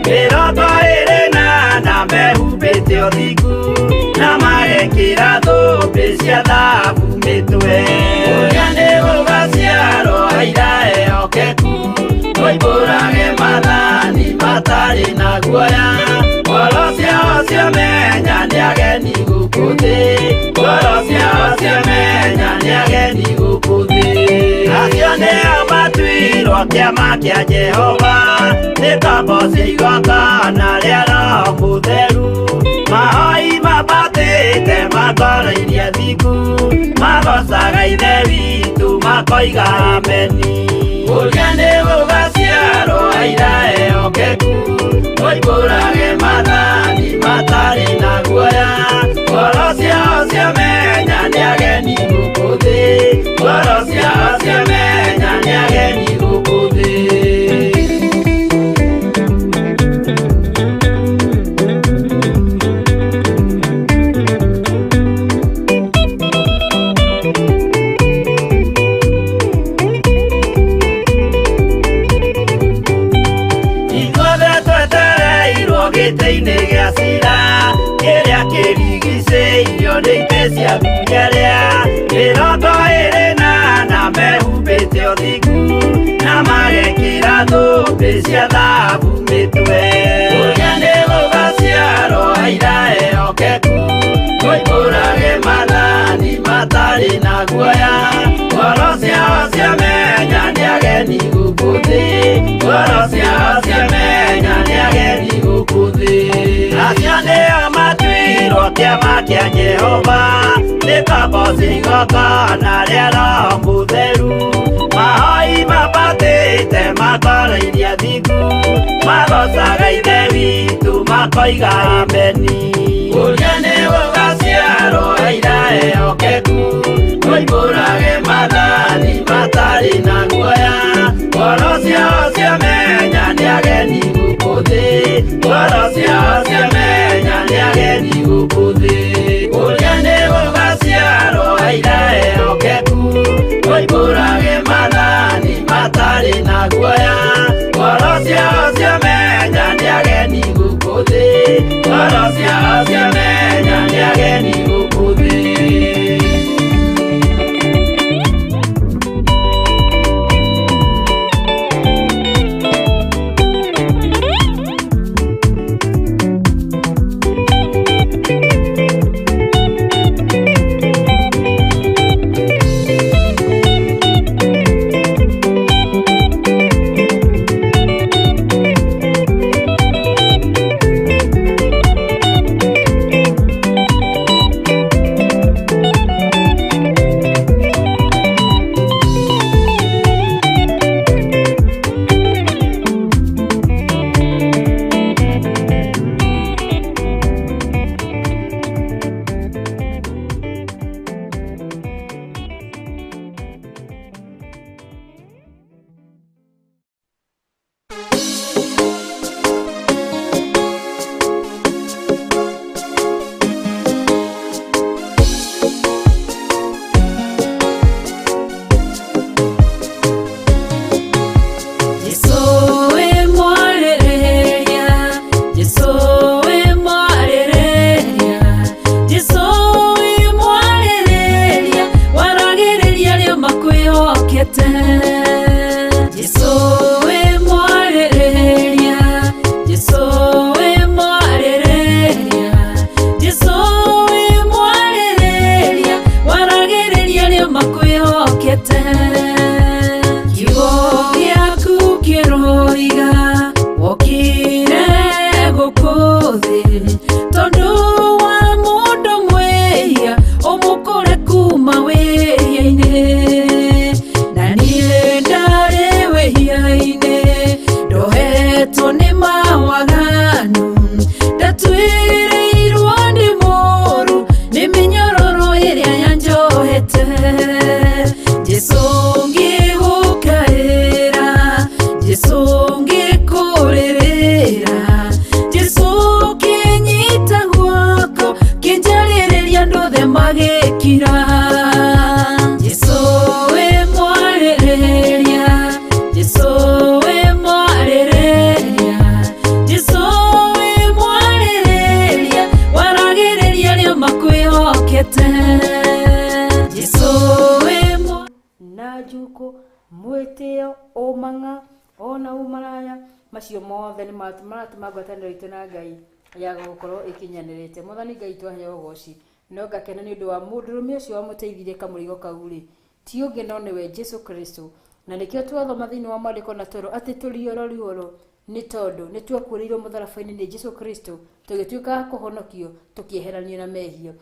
28 mehumbĩte ũthingu na magekĩra thũmbĩ cia thahabu mĩtwe ũrĩa nĩ gũgaciarwo aira ehokeku moimbũrage mathani matarĩ na guoya ngoro ciao ciamenya nĩ ageni gũkũ thĩ ngoro ciao ciamenya nĩ ageni gũkũ thĩ acio nĩo matuirwo kĩama kĩa Jehova nĩ ngombo cia igongona rĩa Roho Mũtheru mahoi mabatĩte makoro-irie thingu magocaga ithe witũ makoiga ameni ũrĩa nĩ gũgaciarwo aira ehokeku moimbũrage mathani matarĩ na guoya ngoro ciao ciamenya nĩ ageni gũkũ thĩ ngoro ciao ciamenya nĩ ageni gũkũ thĩ. Gĩtĩ-inĩ gĩa cira kĩrĩa kĩrigicĩirio nĩ itĩ cia athuri arĩa 28 mehumbĩte ũthingu na magekĩra thũmbĩ cia thahabu mĩtwe ũrĩa nĩ gũgaciarwo aira ehokeku moimbũrage mathani matarĩ na guoya ngoro ciao ciamenya nĩ ageni gũkũ thĩ ngoro ciao ciamenya nĩ ageni gũkũ thĩ acio nĩo matuirwo kĩama kĩa Jehova nĩ ngombo cia igongona rĩa Roho Mũtheru mahoi mabatĩte makoro-irie thingu magocaga ithe witũ makoiga ameni ũrĩa nĩ gũgaciarwo aira ehokeku moimbũrage mathani matarĩ na guoya ngoro ciao ciamenya nĩ ageni gũkũ thĩ ngoro ciao ciamenya nĩ ageni gũkũ thĩ ũrĩa nĩ gũgaciarwo aira ehokeku moimbũrage mathani matarĩ na guoya ngoro ciao ciamenya nĩ ageni gũkũ thĩ ngoro ciao ciamenya nĩ ageni gũkũ thĩ. ngĩkũrĩrĩra Jesũ kĩnyita guoko kĩnjarĩrĩria ndothe magĩkira Jesũ wĩ mwarĩrĩria Jesũ wĩ mwarĩrĩria Jesũ wĩ mwarĩrĩria waragĩrĩria arĩa makwĩhokete Jesũ wĩ na njuko mwĩtĩo ũmanga ona umaraya macio mothe nĩ maratũma ngwatanĩro itũ na Ngai yaga gũkorwo ĩkinyanĩrĩte. Mwathani Ngai twaheo ũgooci no ngakena nĩ ũndũ wa mũndũrũme ũcio wamũteithirie kamũrigo kau rĩ ti ũngĩ no nĩwe Jesũ Kristo, na nĩkĩo twathoma thĩinĩ wa maandĩko na toro atĩ tũrioro nĩ tondũ nĩ twakuĩrĩirwo mũtharabu-inĩ nĩ Jesũ Kristo tũgĩtuĩka kũhonokio tũkĩeheranio na mehia.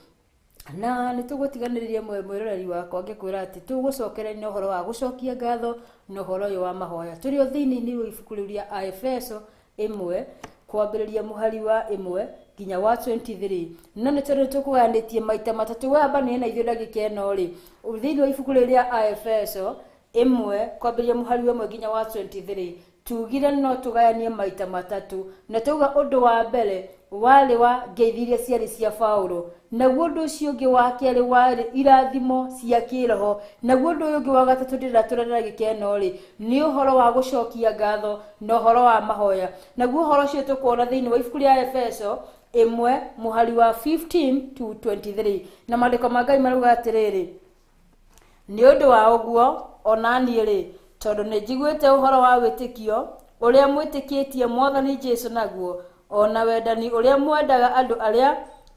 Na nĩ tũgũtiganĩrĩria mwĩroreri wakwa ngĩkwĩra atĩ tũgũcokereria na ũhoro wa gũcokia ngatho na ũhoro ũyũ wa mahoya tũrĩ o thĩinĩ wa ibuku rĩu rĩa Aefeso 1 kwambĩrĩria mũhari wa 1 nginya wa 23 no nĩ tondũ tũkũganĩtie maita matatũ wamba nĩ na ithuĩ ndagĩka ĩno rĩ thĩinĩ wa ibuku rĩu rĩa Aefeso 1 kwambĩrĩria mũhari wa 1 nginya wa 23 tugire no tũgayanie maita matatũ na tuga ũndũ wa mbere warĩ wa ngeithi iria ciarĩ cia Paulo, naguo ũndũ ũcio ũngĩ wa kerĩ warĩ irathimo cia kĩroho, naguo ũndũ ũyũ ũngĩ wa gatatũ ndĩratũrera gĩkeno rĩ nĩ ũhoro wa gũcokia ngatho na ũhoro wa mahoya. Naguo ũhoro ũcio tũkuona thĩinĩ wa ibuku rĩa Efeso 1 mũhari wa 15 to 23 na maandĩko ma Ngai marauga atĩrĩrĩ nĩ ũndũ wa ũguo ona niĩ rĩ tondũ nĩ njiguĩte ũhoro wa wĩtĩkio ũrĩa mwĩtĩkĩtie Mwathani Jesũ naguo ona wendani ũrĩa mwendaga andũ arĩa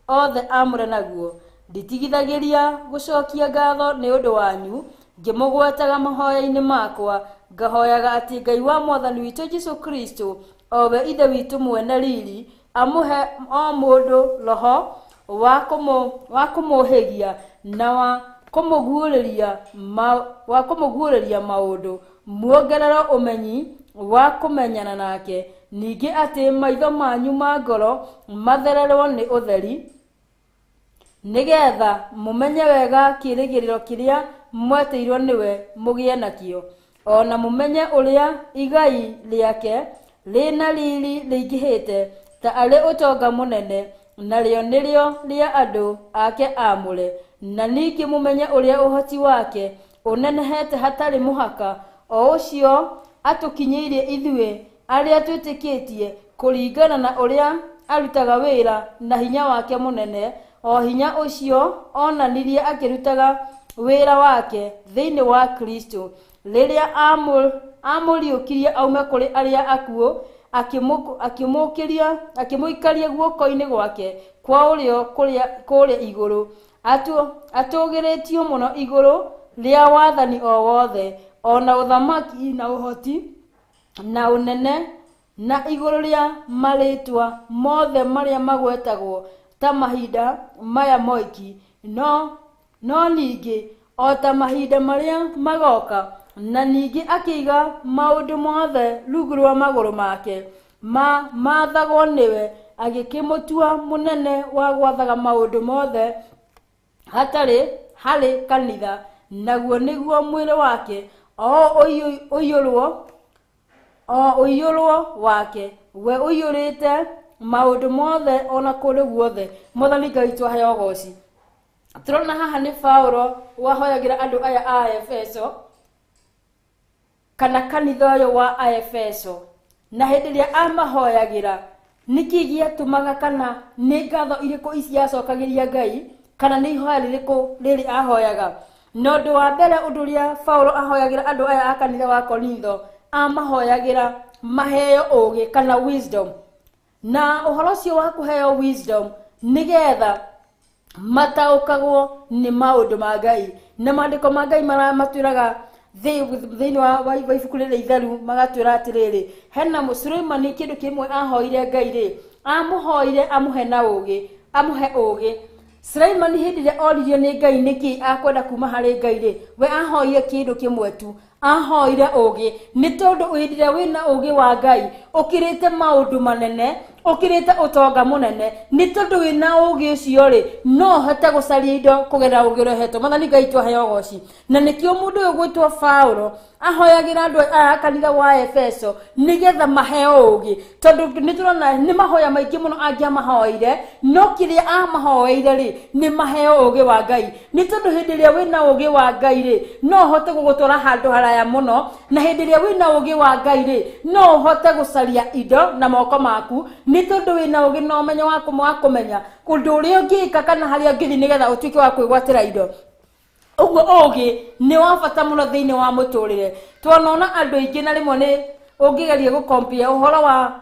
othe amũre naguo nditigithagĩria gũcokia ngatho nĩ ũndũ wanyu ngĩmũgwetaga mahoya-inĩ makwa ngahoyaga atĩ Ngai wa Mwathani witũ Jesũ Kristo owe ithe witũ mwene riri amũhe o mũndũ roho wa kũmũhĩgia na wa kũmũguũrĩria maũndũ muongerera ũmenyi wa kũmenyana nake ningĩ atĩ maitho manyu ma ngoro mathererwo nĩ ũtheri nĩgetha mũmenye wega kĩĩrĩgĩrĩro kĩrĩa mwetĩirwo nĩwe mũgĩe nakĩo ona mũmenye ũrĩa igai rĩake rĩna riri rĩingĩhĩte ta arĩ ũtonga mũnene narĩo nĩrĩo rĩa andũ ake amũre na ningĩ mũmenye ũrĩa ũhoti wake ũnenehete hatarĩ mũhaka o ũcio atũkinyĩirie ithuĩ arĩa twĩtĩkĩtie kũringana na ũrĩa arutaga wĩra na hinya wake mũnene o hinya ũcio onanirie akĩrutaga wĩra wake thĩinĩ wa Kristo rĩrĩa amũriũkirie aume kũrĩ arĩa akuũ akĩmũikaria guoko-inĩ gwake kwa ũrĩo kũrĩa igũrũ atũgĩrĩtio mũno igũrũ rĩa wathani o wothe ona ũthamaki na ũhoti na ũnene na igũrũ rĩa marĩtwa mothe marĩa magwetagwo ta mahinda maya moiki no ningĩ o ta mahinda marĩa magoka na ningĩ akĩiga maũndũ mothe rungu rwa magũrũ make mathagwo nĩwe agĩkĩmũtua mũnene wa gwathaga maũndũ mothe hatarĩ harĩ kanitha naguo nĩguo mwĩrĩ wake ũiyũrwo wake we ũiyũrĩte maũndũ mothe ona kũrĩ guothe. Mwathani Ngai twaheo ũgooci. Tũrona haha nĩ Paulo wahoyagĩra andũ aya a Efeso kana kanitha ũyũ wa Aefeso na hĩndĩ ĩrĩa amahoyagĩra nĩkĩ gĩatũmaga kana nĩ ngatho irĩkũ ici acokagĩria Ngai kana nĩ ihoya rĩrĩkũ rĩrĩ ahoyaga. Na ũndũ wa mbere ũndũ ũrĩa Paulo ahoyagĩra andũ aya a kanitha wa Korintho amahoyagĩra maheo ũgĩ kana wisdom, na ũhoro ũcio wa kũheo wisdom nĩgetha mataũkagwo nĩ maũndũ ma Ngai. Na maandĩko ma Ngai matwĩraga thĩinĩ wa ibuku rĩrĩ itheru magatwĩra atĩrĩrĩ hena Suleimani kĩndũ kĩmwe ahoire Ngai rĩ amũhoire amũhe na ũgĩ amũhe ũgĩ. Suleimani hĩndĩ ĩrĩa oririo nĩ Ngai nĩkĩ akwenda kuma harĩ Ngai rĩ we ahoire kĩndũ kĩmwe tu ahoire ũgĩ nĩ tondũ hĩndĩ ĩrĩa wĩna ũgĩ wa Ngai ũkĩrĩte maũndũ manene ukirite utonga munene ni tondu wina ugi ucio ri no hote gucaria indo kugera ugi urehetwo. Mwathani Ngai twahe ugoci. Na nikio mundu uyu gwitwo Paulo ahoyagira andu a kanitha wa Efeso nigetha maheo ugi, tondu niturona ni mahoya maingi muno angia mahoire, no kiria amahoire ri ni maheo ugi wa Ngai. Ni tondu hindi ria wina ugi wa Ngai ri no hote gugutwara handu haraya muno, na hindi ria wina ugi wa Ngai ri no hote gucaria indo na moko maku. Ni tondu wina ugi no menyo wa kumenya undu uria ungika kana haria ngithi nigetha utuike wa kwigwatira indo. Ugo ugi ni wa bata muno thiini wa muturire. Twanona andu aingi na rimwe ni ungigeria gu compare uhoro wa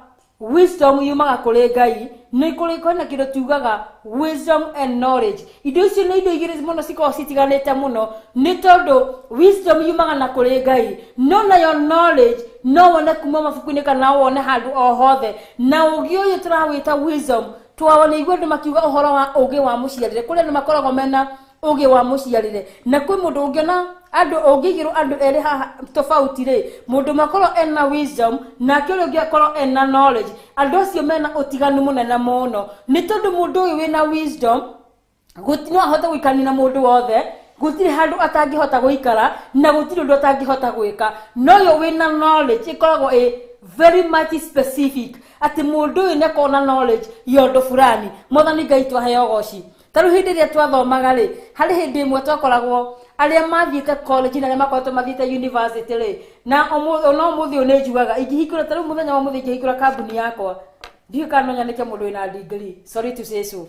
wisdom yumaga kuri Ngai, ni kuri kona kindo tugaga wisdom and knowledge. Indo icio ni indo igiri muno ciko citiganite muno, ni tondu wisdom yumaga na kuri Ngai, no na your knowledge no wona kuma mafuku-ini kana wone handu o hothe. Na ugi uyu turawita wisdom twawona igwe ndu makiuga uhoro wa ugi wa muciarire, kuri ndu makoragwo mena ugi wa muciarire, na kwi mundu ungiona andu ungigiru andu eri haha tofauti ri, mundu makoro ena wisdom na kile ungi akoro ena knowledge, andu acio mena utiganu munene muno. Ni tondu mundu uyu wina wisdom gutino ahota gwikania na mundu wothe, gutiri handu atangihota guikara na gutiri undu atangihota gwika. No yo wina knowledge ikoragwo very much specific, ati mundu uyu ne kona knowledge yondo fulani. Mwathani Ngai twahe ugoci. Taru hindi ria twathomaga ri hari hindi imwe twakoragwo aria mathiite college na aria makoragwo mathiite university ri, na no muthi une njugaga ingihikura taru muthenya wa muthi ingihikura kambuni yakwa ndikanonya nike mundu wina degree, sorry to say so.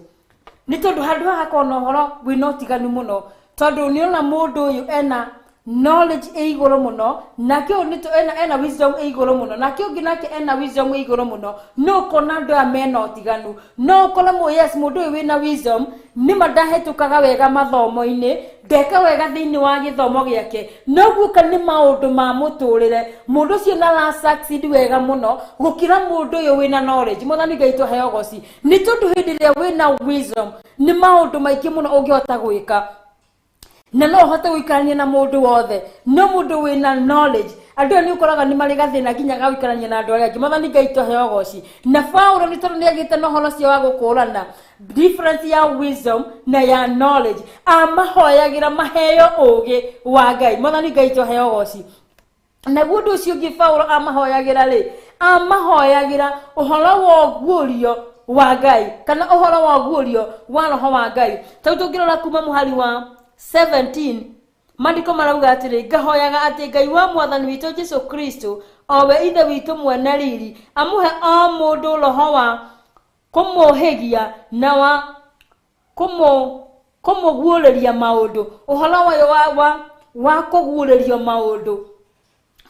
Ni tondu handu haha kona uhoro wina utiganu muno, tondu niona mundu uyu ena knowledge iguru muno, na kio nito ena wisdom iguru muno, na kio nginake ena wisdom iguru muno. No kona ndu amena utiganu, no kona mo yes mundu wina wisdom ni madahetukaga wega mathomo-ini, ndeka wega thiini wa githomo giake, no guka ni maundu ma muturire mundu ucio na la succeed wega muno gukira mundu uyu wina knowledge. Mwathani Ngai twahe ugoci. Ni tondu hindi ria wina wisdom ni maundu maingi muno ungihota gwika, na no hote wikarania na mundu wothe. No mundu wina knowledge andu ni ukoraga ni mari gathina nginya ga wikarania na andu aria. Mwathani Ngai twahe ugoci. Na Paulo ni tondu ni agite no horo cia wa gukurana difference ya wisdom na ya knowledge, amahoyagira maheo ugi wa Ngai. Mwathani Ngai twahe ugoci. Na gundu ucio ngi Paulo amahoyagira ri amahoyagira uhoro wa gurio wa Ngai kana uhoro wa gurio wa roho wa Ngai. Tawitungirora kuma muhari wa 17 mandiko marauga atiri ngahoyaga ati Ngai wa Mwathani witu Jesu Kristo owe ithe witu mwene riri amuhe o mundu roho wa kumuhigia na wa kumuguureria maundu, uhoro wa kuguurerio maundu.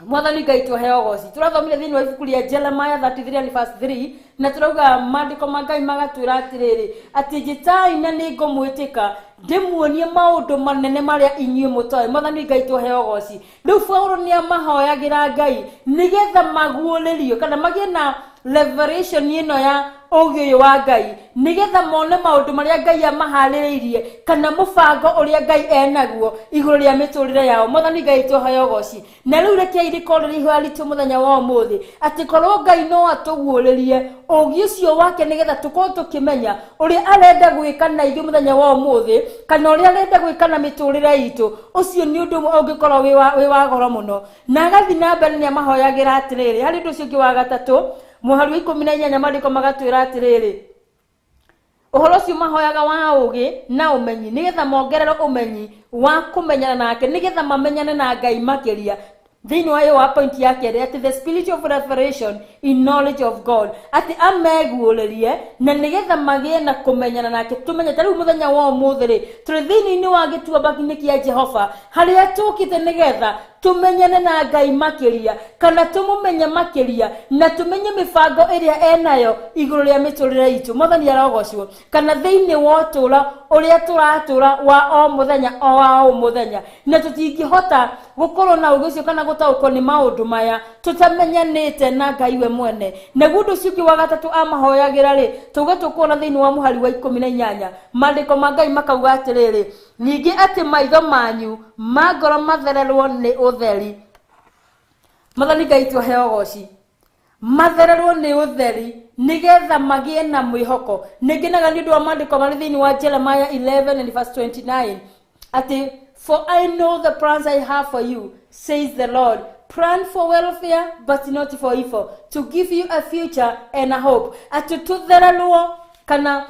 Mwathani Ngai twahe ugoci. Turathomire thiini wa ibuku ria Jeremiah 33:3 na turauga mandiko ma Ngai magatwira atiriri ati njitai na ni ngumwitika ndimuonie maundu manene maria inyuĩ mutoe. Mwathani Ngai twahe ugoci. Riu Paulo ni amahoyagira Ngai nigetha maguurerio kana magie na revelation ino ya ugi wa Ngai, nigetha mone maundu maria Ngai amahaririirie kana mubango uria Ngai enaguo iguru ria miturire yao. Mwathani Ngai twahe ugoci. Na riu reke irikorwo ihwaritu muthenya wa umuthi ati korwo Ngai no atuguurerie ugi ucio wake nigetha tukorwo tukimenya uria arenda gwika na ithu muthenya wa umuthi kana uria arenda gwika na miturire itu. Ucio ni undu ungikorwo wi wa goro muno. Na agathi na mbere ni amahoyagira atiriri hari ndu ucio ngi wa gatatu muhari 14 mandiko magatwira atiriri uhoro ucio mahoyaga wa ugi na umenyi nigetha mongerere umenyi wa kumenyana nake nigetha mamenyane na Ngai makiria. Thiini wa point yake ati the spirit of revelation in knowledge of God, ati ameguurerie na nigetha magie na kumenyana nake. Tumenye tariu muthenya wa umuthi ri turi thiini-ini wa gituamba-ini kia Jehova haria tukite nigetha tumenyane na Ngai makiria kana tumumenye makiria na tumenye mibango iria enayo iguru ria miturire itu. Mwathani arogocwo. Kana thiini wa tura uria turatura wa o muthenya o muthenya na tutingihota gukorwo na ugucio kana gutauko ni maundu maya tutamenyanite na Ngai we mwene. Na gundu ucio wa gatatu amahoyagira ri tuge tukuona thiini wa muhari wa 18 mandiko ma Ngai makauga atiriri ningi ati maitho manyu magoro mathererwo ni utheri. Mwathani Ngai twahe ugoci. mathererwo nĩ ũtheri nigetha magie na mwĩhoko. Nĩngenaga nĩ ũndũ wa maandĩko marĩ thĩinĩ wa Jeremiah 11 and verse 29 ati for I know the plans I have for you, says the Lord, plan for welfare but not for evil, to give you a future and a hope. Ati tuthererwo kana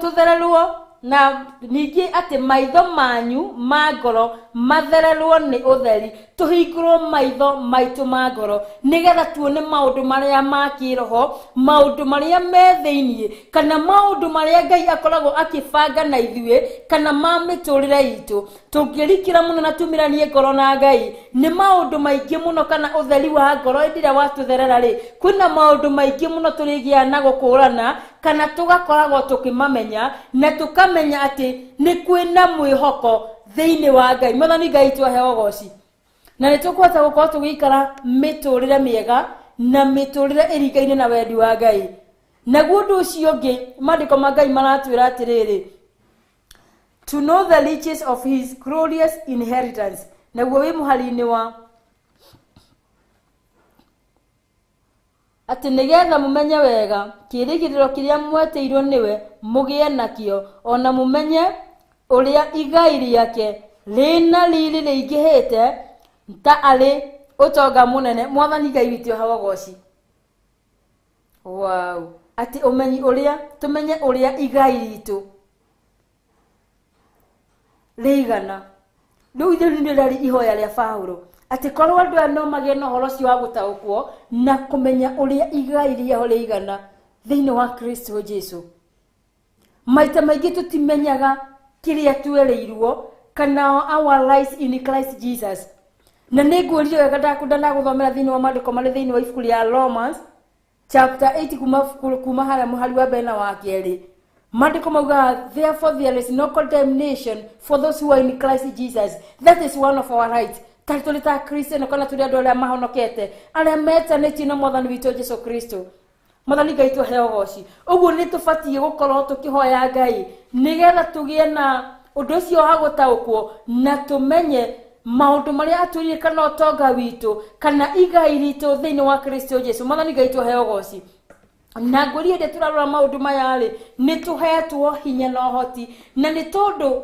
tuthererwo na ningĩ ati maitho manyu ma ngoro mathererwo nĩ ũtheri, tuhingũrwo maitho maitũ ma ngoro nigetha tuone maũndũ marĩa ma kĩroho, maũndũ marĩa me thĩinĩ, kana maũndũ marĩa Ngai akoragwo akĩbanga na ithuĩ, kana ma mĩtũrĩre itũ. Tũngĩrikĩra mũno na tumiranie ngoro na Ngai, nĩ maũndũ maingĩ mũno kana ũtheri wa ngoro ndĩrĩa watũtherera rĩ, kwĩna maũndũ maingĩ mũno tũrĩgĩa na gũkũrana kana tũgakoragwo tũkĩmamenya na tũkamenya atĩ nĩ kwĩna mwĩhoko thĩinĩ wa Ngai. Mwathani Ngai tũhe ũgooci, na nĩ tũkũhota gũkorwo tũgĩikara mĩtũrĩre mĩega na mĩtũrĩre ĩringaine na wendi wa Ngai. Naguo ũndũ ũcio ũngĩ maandĩko ma Ngai maratwĩra atĩrĩrĩ, to know the riches of his glorious inheritance. Naguo wĩ mũhari-inĩ wa atĩ nĩgetha mũmenye wega kĩĩrĩgĩrĩro kĩrĩa mwetĩirwo nĩwe mũgĩe nakĩo, ona mũmenye ũrĩa igai rĩake rĩna riri rĩingĩhĩte ta arĩ ũtonga mũnene. Mwathani Ngai witũ hawa goci. Wow. Ati ũmenyi ũrĩa, tũmenye ũrĩa igai ritũ rĩigana. Rĩu nĩ rĩrĩ ihoya rĩa Paulo ati korwo andũ aya no magĩe na ũhoro ũcio wa gũtaũkwo na kũmenya ũrĩa igai rĩao rĩigana thĩinĩ wa Kristo Jesu. Maita maingĩ tũtimenyaga kĩrĩa twĩrĩirwo kana our lives in Christ Jesus. Na nĩngũrire wega ndakunda gũthomera thĩinĩ wa maandĩko marĩ thĩinĩ wa ibuku rĩa Romans chapter 8 kuma harĩa mũhari wa mbere na wa kerĩ. Maandĩko mauga therefore there is no condemnation for those who are in Christ Jesus. That is one of our rights. Tari ta Kristo kana tuli andũ arĩa mahonokete, arĩa metanĩtio na Mwathani witũ Jesu Kristo. Mwathani Ngai tũhe ũgooci. Ũguo nĩ tũbatiĩ gũkorwo tũkĩhoya Ngai nigetha tũgĩe na ũndũ ũcio wa gũtaũkwo na tũmenye maũndũ marĩa atwĩrĩire kana ũtonga witũ kana igai ritũ thĩinĩ wa Kristo Jesu. Mwathani Ngai tũhe ũgooci. Na ngũrie ndĩ tũrarora maũndũ maya rĩ, nĩ tũhetwo hinya na ũhoti, na nĩ tondũ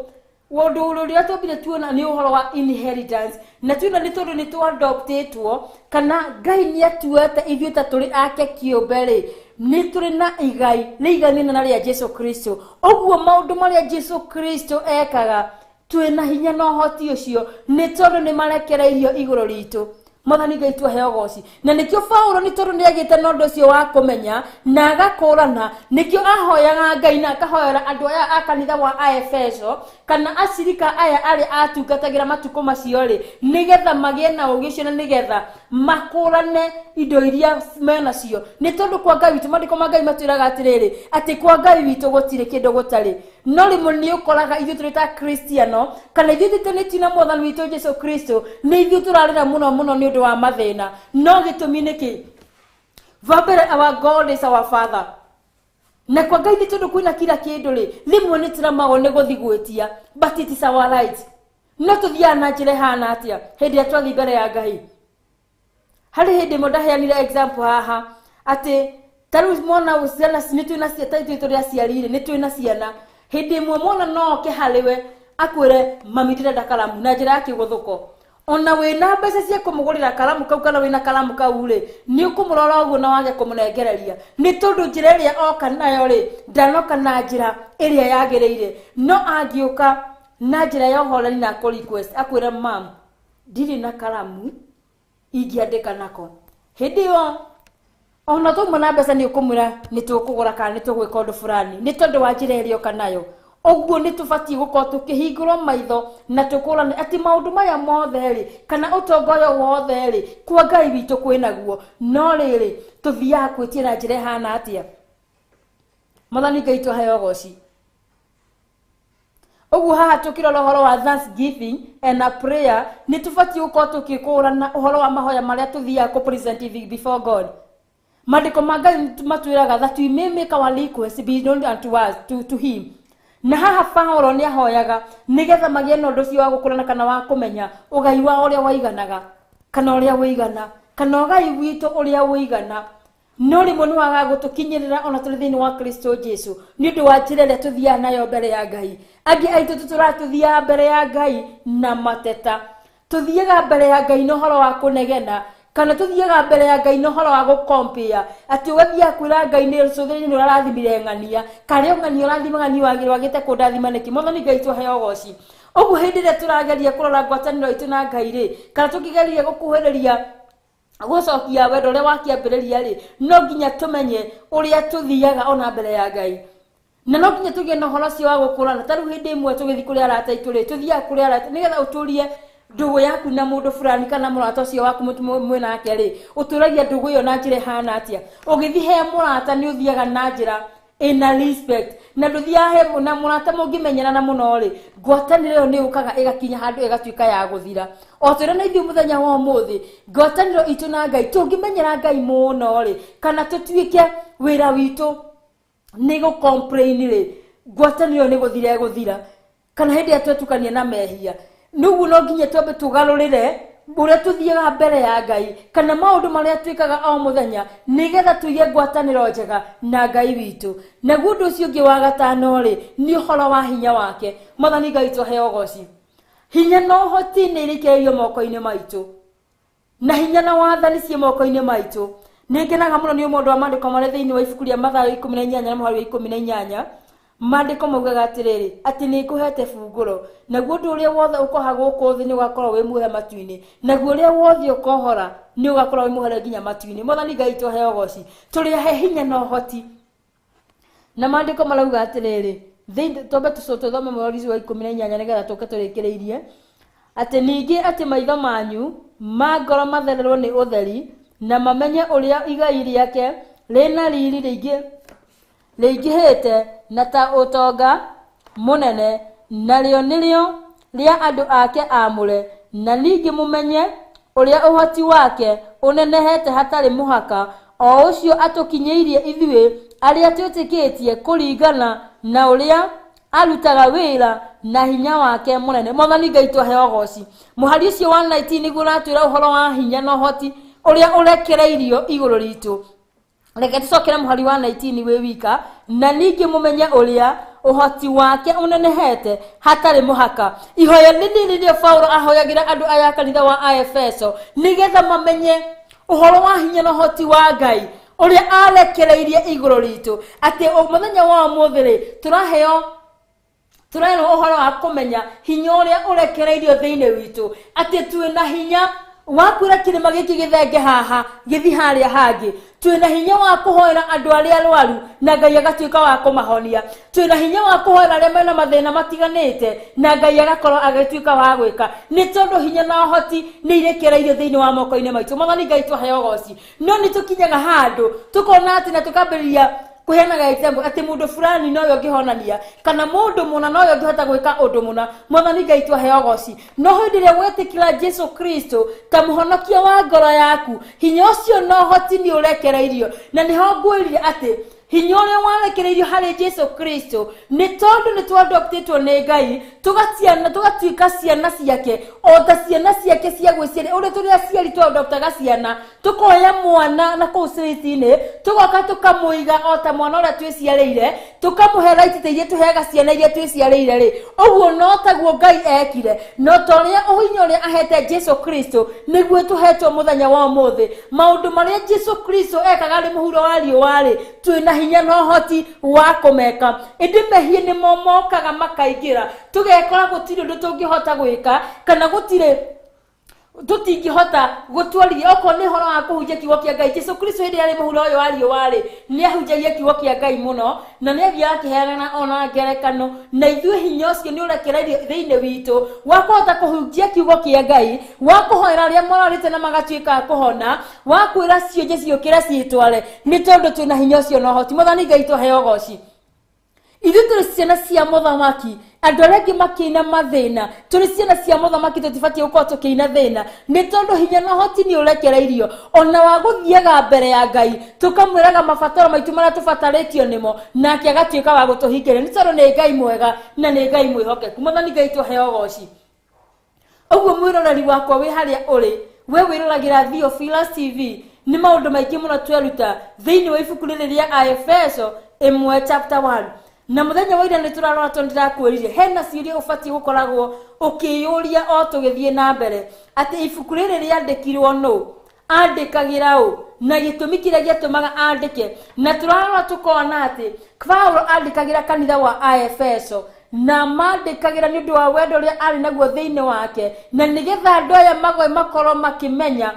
wondu ũrĩa tũbire tuona nĩ ũhoro wa inheritance, na tuona nĩ tondũ nĩ tũadoptetwo kana Ngai nĩ atuete ithuĩ ta tũrĩ ake kĩũmbe rĩ, nĩ tũrĩ na igai rĩiganine na rĩa Jesu Kristo. Ũguo maũndũ marĩa Jesu Kristo ekaga twĩna hinya na ũhoti ũcio nĩ tondũ nĩ marekereirio igũrũ ritũ. Mwathani Ngai tũhe ũgooci. Na nĩkĩo Paulo nĩ tondũ nĩ agĩte na ũndũ ũcio wa kũmenya na agakũrana, nĩkĩo ahoyaga Ngai na akahoera andũ aya a kanitha wa Aefeso kana acirika aya arĩa atungatagĩra matukũ macio rĩ, nĩgetha magĩe na ũũgĩ ũcio na nĩgetha makũrane indo iria menacio. Nĩ tondũ kwa Ngai witũ maandĩko ma Ngai matwĩraga atĩrĩrĩ atĩ kwa Ngai witũ gũtirĩ kĩndũ gũtarĩ. No rĩmwe nĩ ũkoraga ithuĩ tũrĩ ta Kristiano kana ithuĩ tũtanĩtio na Mwathani witũ Jesu Kristo, nĩ ithuĩ tũrarĩra mũno mũno nĩ ũndũ wa mathĩna. No gĩtũmi nĩkĩ? Vambere, our God is our Father. Na kwa Ngai nĩ tondũ kwĩna kila kĩndũ rĩ, rĩmwe nĩ tũramagwo nĩ gũthigwĩtia, but it is our right. No tũthiaga na njĩra hana atĩa hĩndĩ ĩrĩa twathiĩ mbere ya Ngai. Harĩ hĩndĩ ĩmwe ndaheanire example haha atĩ tarĩu mwana ciana nĩ twĩna ciana tũrĩ aciari nĩ twĩna ciana. Hĩndĩ ĩmwe mwana no oke harĩwe akwĩre mami ndĩrenda karamu na njĩra ya kĩgũthũko. Ona wĩna mbeca cia kũmũgũrĩra karamu kau kana wĩna karamu kau rĩ, nĩ ũkũmũrora ũguo na wage kũmũnengereria. Nĩ tondũ njĩra ĩrĩa oka nayo rĩ, ndanoka na njĩra ĩrĩa yagĩrĩire. No angĩũka na njĩra ya ũhoreri na request akwĩre mam ndirĩ na karamu ingĩandĩka nako. Hĩndĩ ĩyo ona tũmwe na mbeca nĩ ũkũmwĩra nĩ tũkũgũra kana nĩ tũgwĩka ũndũ fulani, nĩ tondũ wa njĩra ĩrĩa oka nayo. Ũguo nĩ tũbatiĩ gũkorwo tũkĩhingũrwo maitho na tũkũrane atĩ maũndũ maya mothe rĩ kana ũtonga ũyũ wothe rĩ kwa Ngai witũ kwĩnaguo. No rĩrĩ tũthiaga kwĩtia na njĩra hana atĩa. Mwathani Ngai tũhe ũgooci. Ũguo haha tũkĩrora ũhoro wa thanksgiving and a prayer, nĩ tũbatiĩ gũkorwo tũkĩkũrana ũhoro wa mahoya marĩa tũthiaga kũ present before God. Maandĩko ma Ngai matwĩraga that we may make our request be known unto us to him. Na haha Paulo nĩ ahoyaga nĩgetha magĩe na ũndũ ũcio wa gũkũrana kana wa kũmenya ũgai wa ũrĩa waiganaga kana ũrĩa wĩigana kana Ngai witũ ũrĩa wĩigana no rĩmwe nĩ waga gũtũkinyĩrĩra ona tũrĩ thĩinĩ wa Kristo Jesu nĩ ũndũ wa njĩra ĩrĩa tũthiaga nayo mbere ya Ngai. Angĩ aitũ tũratũthiaga mbere ya Ngai na mateta, tũthiaga mbere ya Ngai na ũhoro wa kũnegena, kana tũthiaga mbere ya Ngai na ũhoro wa gũkompia, atĩ ũgathiaga kwĩra Ngai nĩ cũthĩrĩ nĩ ũrathimire ng'ania, karĩ ng'ania ũrathima ng'ania wagĩte kũndathima nĩkĩ. Mwathani Ngai tũheo ũgooci. Ũguo hĩndĩ ĩrĩa tũrageria kũrora ngwatanĩro itũ na Ngai rĩ, kana tũkĩgeria gũkuhĩrĩria gũcokia wendo ũrĩa wakĩambĩrĩria rĩ, no nginya tũmenye ũrĩa tũthiaga ona mbere ya Ngai, na no nginya tũgĩe na ũhoro ũcio wa gũkũrana. Ta rĩu hĩndĩ ĩmwe tũgĩthiĩ kũrĩ arata aitũ rĩ, tũthiaga kũrĩ arata nĩgetha ũtũrie ndũgũ yaku na mũndũ fulani kana mũrata ũcio waku mwĩnake rĩ, ũtũragia ndũgũ ĩyo na njĩra ĩhana atĩa. Ũgĩthiĩ he mũrata nĩ ũthiaga na njĩra ina respect, na ndũthiaga he na mũrata mũngĩmenyerana mũno rĩ, ngwatanĩro ĩyo nĩ ũkaga ĩgakinya handũ ĩgatuĩka ya gũthira. O twĩra na ithuĩ mũthenya wa ũmũthĩ ngwatanĩro itũ na Ngai tũngĩmenyera Ngai mũno rĩ, kana tũtuĩke wĩra witũ nĩ gũcomplain rĩ, ngwatanĩro nĩ gũthira gũthira, kana hĩndĩ ĩrĩa twetukania na mehia. Nugu no nginya twambe tũgarũrĩre ũrĩa tũthiaga mbere ya Ngai, kana maũndũ marĩa twĩkaga o mũthenya nĩgetha tũige ngwatanĩro njega na Ngai witũ. Naguo ũndũ ũcio ũngĩ wa gatano rĩ, nĩ ũhoro wa hinya wake. Mwathani Ngai tũheo ũgooci. Hinya na ũhoti nĩ irekereirio moko-inĩ maitũ, na hinya na wathani ciĩ moko-inĩ maitũ. Nĩ ngenaga mũno nĩ ũmwe wa maandĩko marĩa thĩinĩ wa ibuku rĩa Mathayo 18 na mũhari wa 18 maandĩko maugaga atĩrĩrĩ, atĩ nĩ ngũhete bungũro, naguo ũndũ ũrĩa wothe ũkoha gũkũ thĩ nĩ ũgakorwo wĩ muohe matu-inĩ, naguo ũrĩa wothe ũkohora nĩ ũgakorwo wĩ muohere nginya matu-inĩ. Mwathani Ngai tũheo ũgooci. Tũrĩahe hinya na ũhoti, na maandĩko marauga atĩrĩrĩ, twambe tũthome mũhari wa 18 nĩgetha tũke tũrĩkĩrĩirie, atĩ ningĩ atĩ maitho manyu ma ngoro mathererwo nĩ ũtheri, na mamenye ũrĩa igai rĩake rĩna riri rĩingĩhĩte na ta ũtonga mũnene, narĩo nĩrĩo rĩa andũ ake amũre, na ningĩ mũmenye ũrĩa ũhoti wake ũnenehete hatarĩ mũhaka, o ũcio atũkinyĩirie ithuĩ arĩa twĩtĩkĩtie kũringana na ũrĩa arutaga wĩra na hinya wake mũnene. Mwathani Ngai tũheo ũgooci. Mũhari ũcio wa 19 nĩguo ũratwĩra ũhoro wa hinya na ũhoti ũrĩa ũrekereirio igũrũ ritũ. Reke tũcokere mũhari wa 19 wĩ wika, na ningĩ mũmenye ũrĩa ũhoti wake ũnenehete hatarĩ mũhaka. Ihoya rĩrĩa Paulo ahoyagĩra andũ aya kanitha wa Aefeso nĩgetha mamenye ũhoro wa hinya na ũhoti wa Ngai ũrĩa arekereirie igũrũ ritũ, atĩ mũthenya wa ũmũthĩ rĩ, tũraherwo ũhoro wa kũmenya hinya ũrĩa ũrekereirio thĩinĩ witũ, atĩ twĩna hinya wa kwĩra kĩrĩma gĩkĩ gĩthenge haha gĩthi harĩa hangĩ. Twĩna hinya wa kũhoera andũ arĩa arwaru na Ngai agatuĩka wa kũmahonia. Twĩna hinya wa kũhoera arĩa mena mathĩna matiganĩte na Ngai agakorwo agĩtuĩka wa gwĩka, nĩ tondũ hinya na ũhoti nĩ irekereirio thĩinĩ wa moko-inĩ maitũ. Mwathani Ngai tũheo ũgooci. No nĩ tũkinyaga handũ tũkona atĩ na tũkambĩrĩria kuheanaga example atĩ mũndũ fulani no ũngĩhonania, kana mũndũ mũna no ũngĩhota gwĩka ũndũ mũna. Mwathani Ngai tũheo ũgooci. No hĩndĩ ĩrĩa wetĩkĩra Jesu Kristo ta mũhonokia wa ngoro yaku, hinya ũcio no ũhoti nĩ ũrekereirio, na nĩho ngwĩrire atĩ hinya ũrĩa warekereirio harĩ Jesu Kristo nĩ tondũ nĩ twadoptĩtwo nĩ Ngai tũgatuĩka ciana ciake, o ta ciana ciake cia gwĩciarĩra ũrĩa tũrĩ aciari twadoptaga ciana, tũkoya mwana na kũu street-inĩ tũgoka tũkamũiga o ta mwana ũrĩa twĩciarĩire, tũkamũhe right ta iria tũheaga ciana iria twĩciarĩire rĩ. Ũguo no taguo Ngai ekire, no ta ũrĩa ũhinya ũrĩa ahete Jesu Kristo nĩguo tũhetwo mũthenya wa ũmũthĩ. Maũndũ marĩa Jesu Kristo ekaga arĩ mũhuro wa riũa rĩ, twĩna hinya na ũhoti wa kũmeka. Ĩndĩ mehia nĩmo mokaga makaingĩra, tũgekora gũtirĩ ũndũ tũngĩhota gwĩka, kana tũtingĩhota gũtwarithia. Okorwo nĩ ũhoro wa kũhunjia kiugo kĩa Ngai, Jesu Kristo hĩndĩ ĩrĩa arĩ mũhuro ũyũ wa riũa rĩ, nĩ ahunjagia kiugo kĩa Ngai mũno, na nĩ athiaga akĩheana ona ngerekano, na ithuĩ hinya ũcio nĩ ũrekereirio thĩinĩ witũ wa kũhota kũhunjia kiugo kĩa Ngai, wa kũhoera arĩa morarĩte na magatuĩka a kũhona, wa kwĩra cionje ciũkĩre ciĩtware, nĩ tondũ twĩna hinya ũcio na ũhoti. Mwathani Ngai tũheo ũgooci. Ithuĩ tũrĩ ciana cia mũthamaki, andũ arĩa angĩ makĩina mathĩna, tũrĩ ciana cia mũthamaki, tũtibatiĩ gũkorwo tũkĩina thĩna, nĩ tondũ hinya na ũhoti nĩ ũrekereirio ona wa gũthiaga mbere ya Ngai tũkamwĩraga mabataro maitũ marĩa tũbatarĩtio nĩmo, nake agatuĩka wa gũtũhingĩria, nĩ tondũ nĩ Ngai mwega na nĩ Ngai mwĩhokeku. Mwathani Ngai tũheo ũgooci. Ũguo mwĩroreri wakwa wĩ harĩa ũrĩ, we wiruragira Theophilus TV ni maundu maingĩ mũno tweruta thĩinĩ wa ibuku rĩrĩ rĩa Aefeso 1 chapter 1 na muthenya wa ira nĩ tũrarora ndĩrakwĩrire hena ciũria ũbatiĩ gũkoragwo ũkĩyũria o tũgĩthiĩ na mbere atĩ ibuku rĩrĩ rĩandĩkirwo nũ andĩkagĩra ũ na gĩtũmi kĩrĩa gĩatũmaga andĩke na tũrarora tũkona atĩ Paulo andĩkagĩra kanitha wa Aefeso na mandĩkagĩra nĩ ũndũ wa wendo ũrĩa arĩ naguo thĩinĩ wake na nĩgetha andũ aya makorwo makĩmenya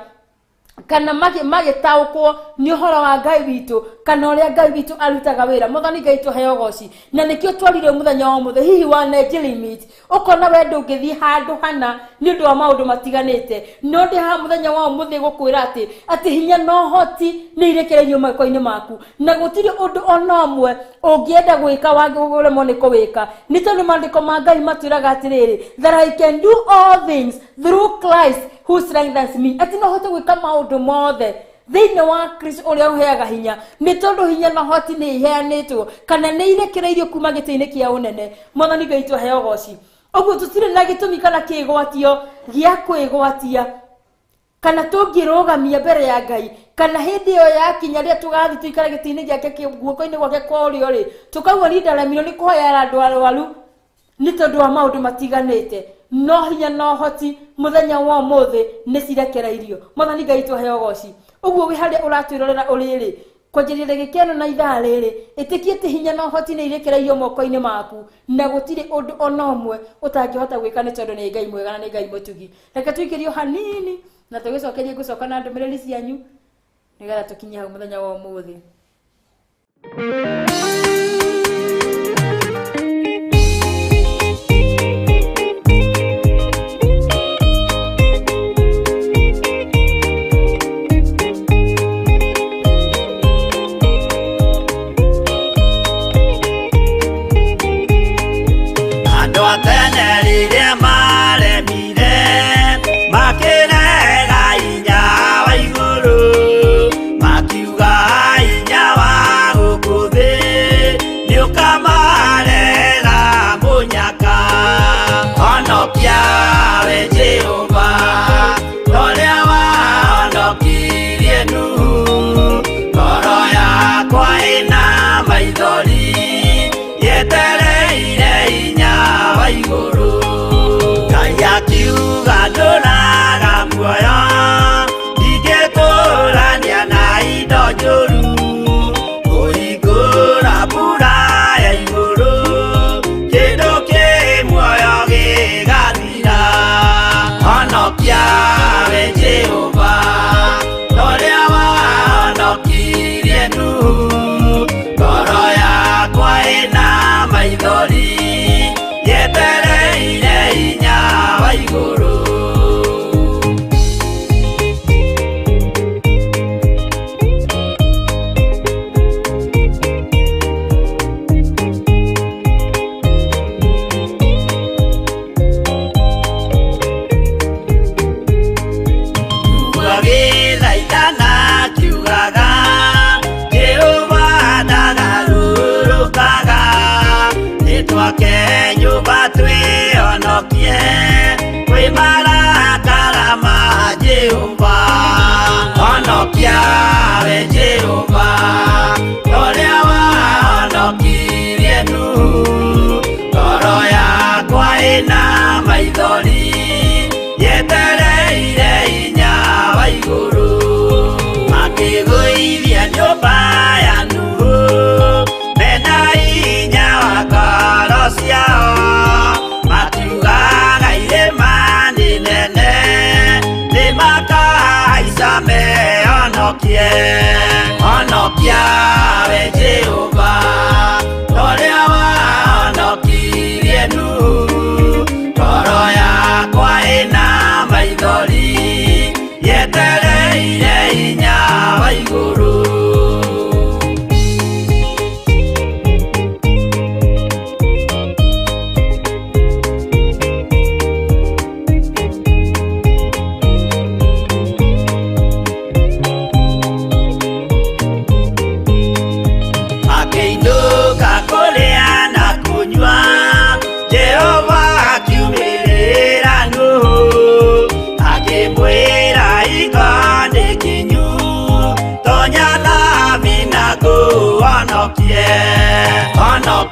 kana magĩtaũkwo nĩ ũhoro wa Ngai witũ kana ũrĩa Ngai witũ arutaga wĩra. Mwathani Ngai tũheo goci na nĩkĩo twarire mũthenya wa mũthĩ hihi wa limit ũkona wendo ũngĩthiĩ handũ hana nĩ ũndũ wa maũndũ matiganĩte no ndĩ haha mũthenya wa mũthĩ gũkwĩra atĩ hinya no hoti nĩ irekereirio moko-inĩ maku na gũtirĩ ũndũ ona ũmwe ũngĩenda gwĩka wagĩremwo nĩ kũwĩka nĩ tondũ maandĩko ma Ngai matwĩraga atĩrĩrĩ that I can do all things through Christ who strengthens me. Ati no hote gwĩka maũndũ mothe thĩinĩ wa Kristo ũrĩa ũheaga hinya nĩ tondũ hinya na hoti nĩ iheanĩtwo kana nĩ irekereirio kuma gĩtĩ-inĩ kĩa ũnene. Mwathani Ngai tũheo goci. Ũguo tũtirĩ na gĩtũmi kana kĩĩgwatio gĩa kwĩgwatia kana tũngĩrũgamia mbere ya Ngai kana hĩndĩ ĩyo yakinya rĩrĩa tũgathiĩ tũikare gĩtĩ-inĩ gĩake guoko-inĩ gwake kwa ũrĩo rĩ tũkauga nĩ ndaremirwo nĩ kũhoera andũ arwaru nĩ tondũ wa maũndũ matiganĩte no hinya no hoti muthenya wa ũmũthĩ nĩ cirekereirio. Mwathani Ngai tũheo goci. Ũguo wĩ harĩa ũratwĩrorera ũrĩrĩ kwanjĩrĩria gĩkeno na ithaa rĩrĩ ĩtĩkie atĩ hinya no hoti nĩ irekereirio moko-inĩ maku na gũtirĩ ũndũ ona ũmwe ũtangĩhota gwĩka nĩ tondũ nĩ Ngai mwega na nĩ Ngai mũtugi. Reke tũikĩrio hanini na tũgĩcokerie gũcoka na ndũmĩrĩri cianyu nĩgetha tũkinye hau mũthenya wa ũmũthĩ.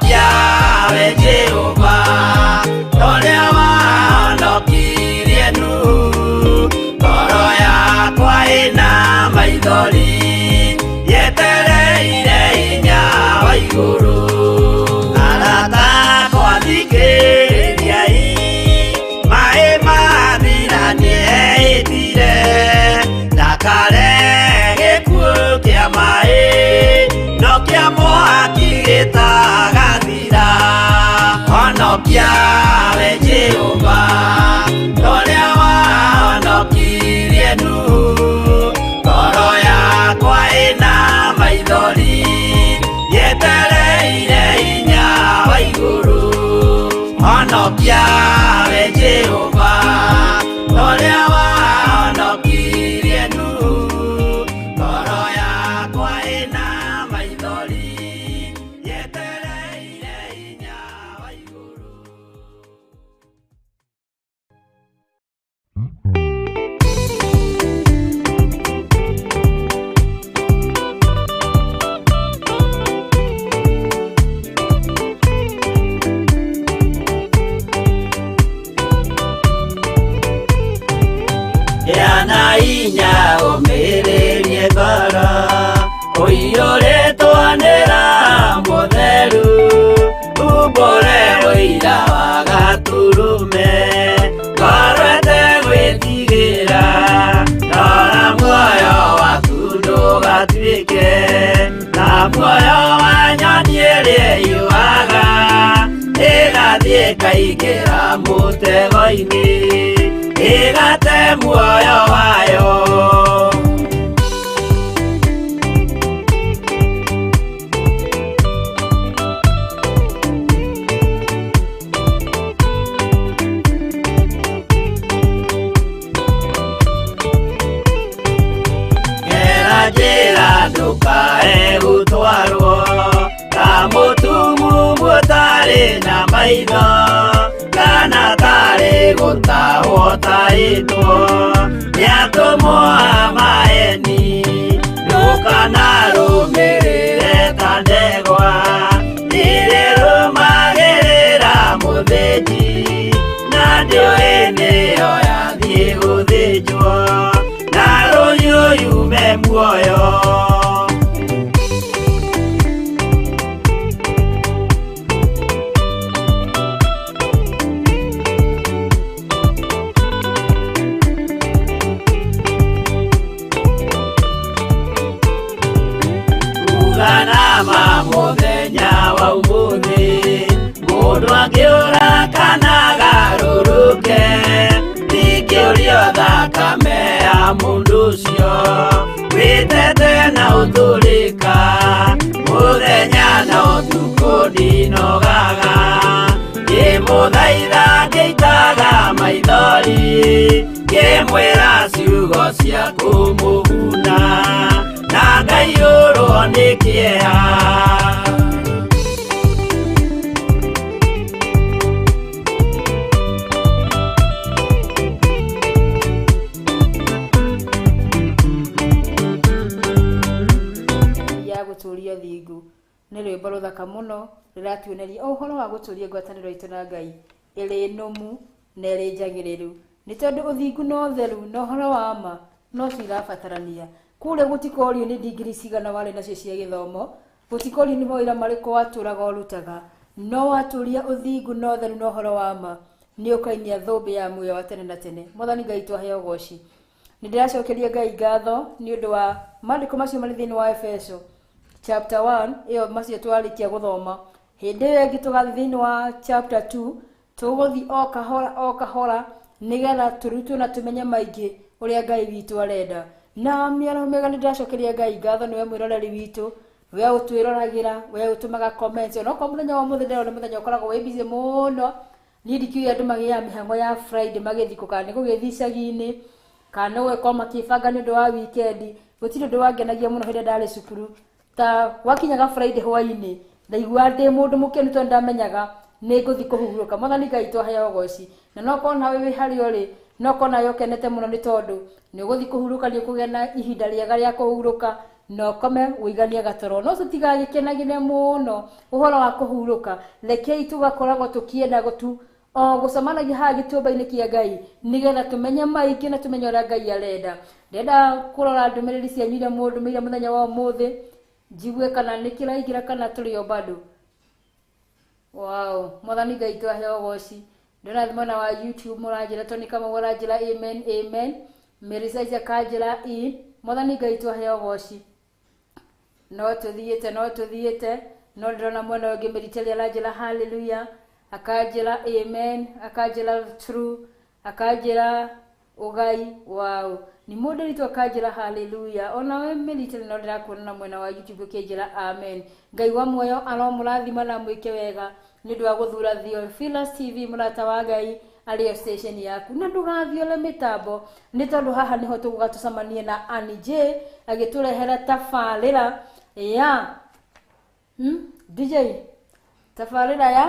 honokia we Jehova toria wahonokirie Nuhu ngoro yakwa ina maithori yetereire hinya wa iguru arata kwathikĩrĩriai maĩ mathira nĩeĩtire ndakare gĩkuũ kĩa maĩ no kĩa mwaki gĩtagathira honokia we Jehova toria wahonokirie Nuhu ngoro yakwa ĩna maithori yetereire hinya wa iguru honokia we Jehova toria wahonokirie Nuhu ngoro yakwa ĩna maithori yetereire hinya wa iguru. Yana inya umirerie ngoro uiyũrĩtwo nĩ Roho Mũtheru umbũre ũira wa Gaturume ngoro ĩtegwĩtigĩra rora muoyo waku ndũgatuĩke na muoyo wa nyoni ĩrĩa yũaga ĩgathiĩ ĩkaingĩra mũtego-inĩ ĩgate muoyo wayo. Gera njĩra ndũkae gũtwarwo ta mũtumumu ũtarĩ na maitho kana tarĩ gũtahwo tahĩtwo nĩ atũmwo a maeni ndũkanarũmĩrĩre ta ndegwa irĩ rũmagĩrĩra mũthĩnji na ndĩũĩ nĩyo yathiĩ gũthĩnjwo na rũyũyume muoyo. Uganama mũthenya wa ũmũthĩ mũndũ angĩũra kana garũrũke ndingĩũrio thakame ya mũndũ ũcio wĩtete na ũthũrĩka mũthenya na ũtukũ ndinogaga ngĩmũthaitha ngĩitaga maithori ngĩmwĩra ciugo cia kũmũguna na ngaiyũrwo nĩ kĩeha. ya gũtũũria thingu nĩ rwĩmbo rũthaka mũno rĩratuoneria ũhoro wa gũtũũria ngwatanĩro itũ na Ngai ĩrĩ nũmu na ĩrĩ njagĩrĩru nĩ tondũ ũthingu na ũtheru na ũhoro wa ma no cirabatarania kũrĩa gũtikorio nĩ ndigiri cigana warĩ nacio cia gĩthomo gũtikorio nĩ mawĩra marĩkũ watũũraga ũrutaga no watũũria ũthingu na ũtheru na ũhoro wa ma nĩ ũkainia thũmbĩ ya muoyo wa tene na tene. Mwathani Ngai twaheo ũgooci. Nĩ ndĩracokeria Ngai ngatho nĩ ũndũ wa maandĩko macio marĩ thĩinĩ wa Efeso chapter 1 ĩyo macio twarĩkia gũthoma. Hĩndĩ ĩyo ĩngĩ tũgathiĩ thĩinĩ wa chapter 2 tũgũthiĩ o kahora nĩgetha tũrutwo na tũmenye maingĩ ũrĩa Ngai witũ arenda. Na mĩaraho mĩega nĩ ndĩracokeria Ngai ngatho nĩwe mwĩroreri witũ we ũtwĩroragĩra we ũtũmaga comments ona kwa mũthenya wa mũthenya nĩ mũthenya ũkoragwo wĩ busy mũno. Niĩ ndikiuga andũ magĩaga mĩhang'o ya Friday magĩthikũ kana nĩ gũgĩthiĩ icagi-inĩ kana gũgĩkorwo makĩbanga nĩ ũndũ wa weekend. Gũtirĩ ũndũ wangenagia mũno hĩndĩ ndarĩ cukuru ta wakinyaga Friday hwaĩ-inĩ ndaigua ndĩ mũndũ mũkenu tondũ ndamenyaga nĩ ngũthiĩ kũhurũka. Mwathani Ngai twaheo ũgooci. Na no korwo nawe wĩ harĩa ũrĩ no korwo nawe ũkenete mũno nĩ tondũ nĩ ũgũthiĩ kũhurũka nĩ ũkũgĩa na ihinda rĩega rĩa kũhurũka no kome uigania gatoro no tutigagikenagire muno uhoro wa kuhuruka rekei tugakoragwo tukienda gutu o gucamanagia ha gitumba-ini kia Ngai nigetha tumenye maiki na tumenye ura Ngai arenda ndenda kurora ndumiriri cia nyire mundu mira muthenya wa umuthi njigwe kana nikiraigira kana turio bado wow mwathani Ngai twaheo goci ndona thimona wa YouTube muranjira toni kama muranjira amen amen Merisa kajira mwathani Ngai twaheo goci no tuthiete no ndona mwana wangu meriteli arajira hallelujah akajira amen akajira true akajira ugai wow ni mundu ritu akajira hallelujah ona we meriteli no ndirakuona mwena wa YouTube kejira amen Ngai wa moyo aromurathima na mwike wega nindu wa guthura Theophilus TV murata wa Ngai aliyo station yaku na ndugathiole mitambo ni tondu haha niho tugatucamanie na Annie J agiturehera tafarira ya DJ tafarira ya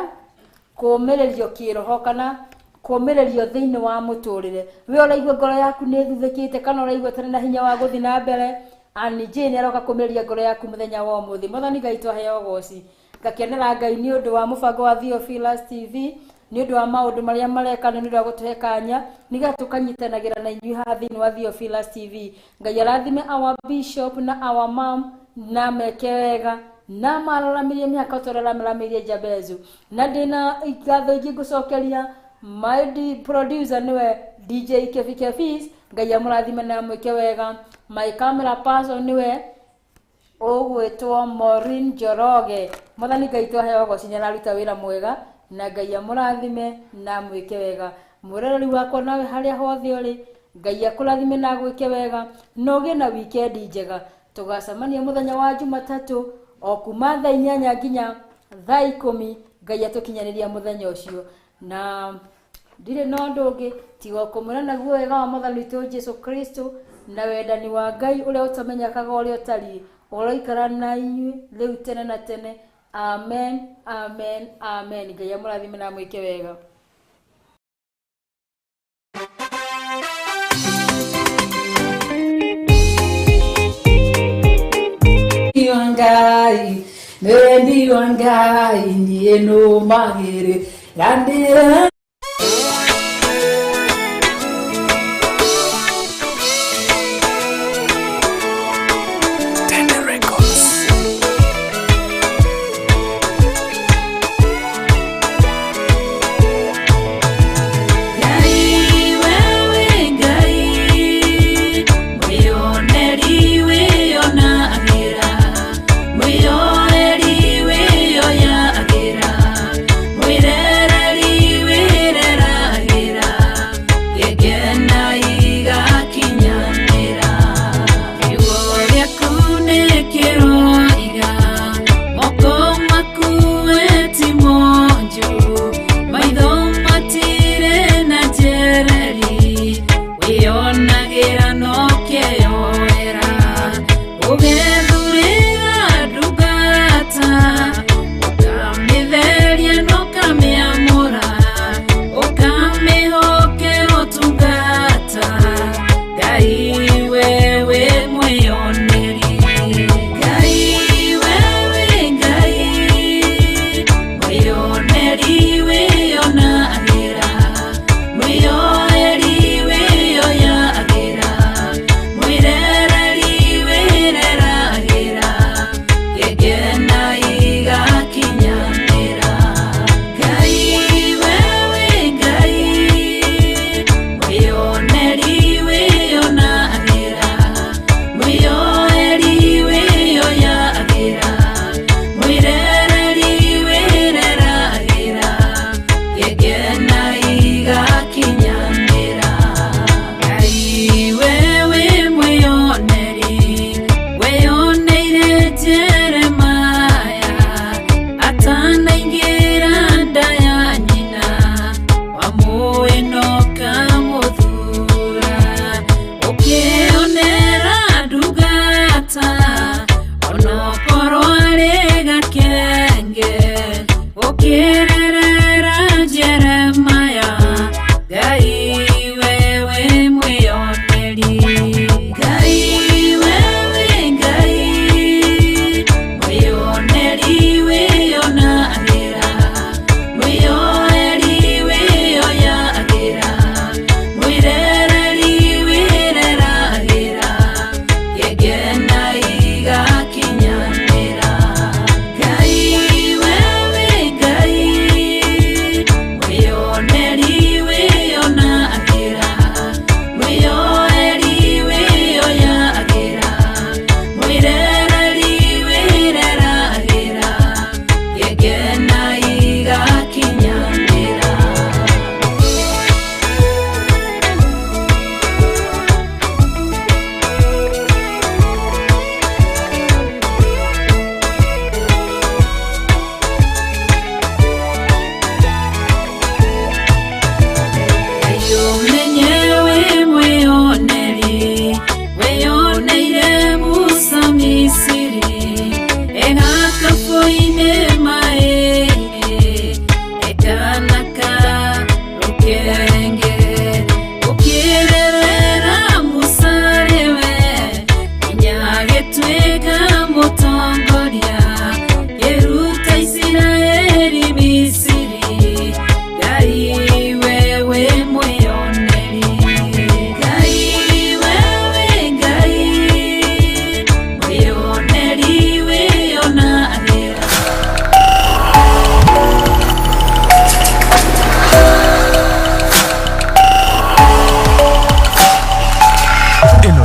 kumererio kiroho kana kumererio thiini wa muturire we uraigwa ngoro yaku ni thuthikite kana uraigwa tare na hinya wa guthi na mbere Annie J ni aroka kumereria ngoro yaku muthenya wa umuthi mwathani Ngai twaheo goci ngakenera Ngai ni undu wa mubango wa Theophilus TV ni undu wa maundu maria mareka ni undu wa gutuhekanya niga tukanyitanagira na inyui ha thiini wa Theophilus TV Ngai arathime our bishop na our mom na mekewega na mararamirie miaka toraramirie Jabezu na ndina igatho ingi gucokeria my producer niwe DJ Kefis Ngai amurathime na mwikewega my camera person niwe ogwetwo Maureen Joroge mwathani Ngai twaheo goci ni araruta wira mwega na Ngai amurathime na mwike wega murereri wako nawe haria hothe uri Ngai akurathime na gwike wega noge na weekend njega tugacamania muthenya wa Jumatatu o kuma thaa 8 nginya thaa 10 Ngai atukinyaniria muthenya ucio na ndire no ndungi tigo kumura naguo wega wa mwathani witu Jesu Kristo na wendani wa Ngai uria utamenyakaga uria utari uraikara na inyui riu tene na tene amen amen amen Ngai amurathime na mwike wega Ngai mendi Ngai ni no magere landira quiero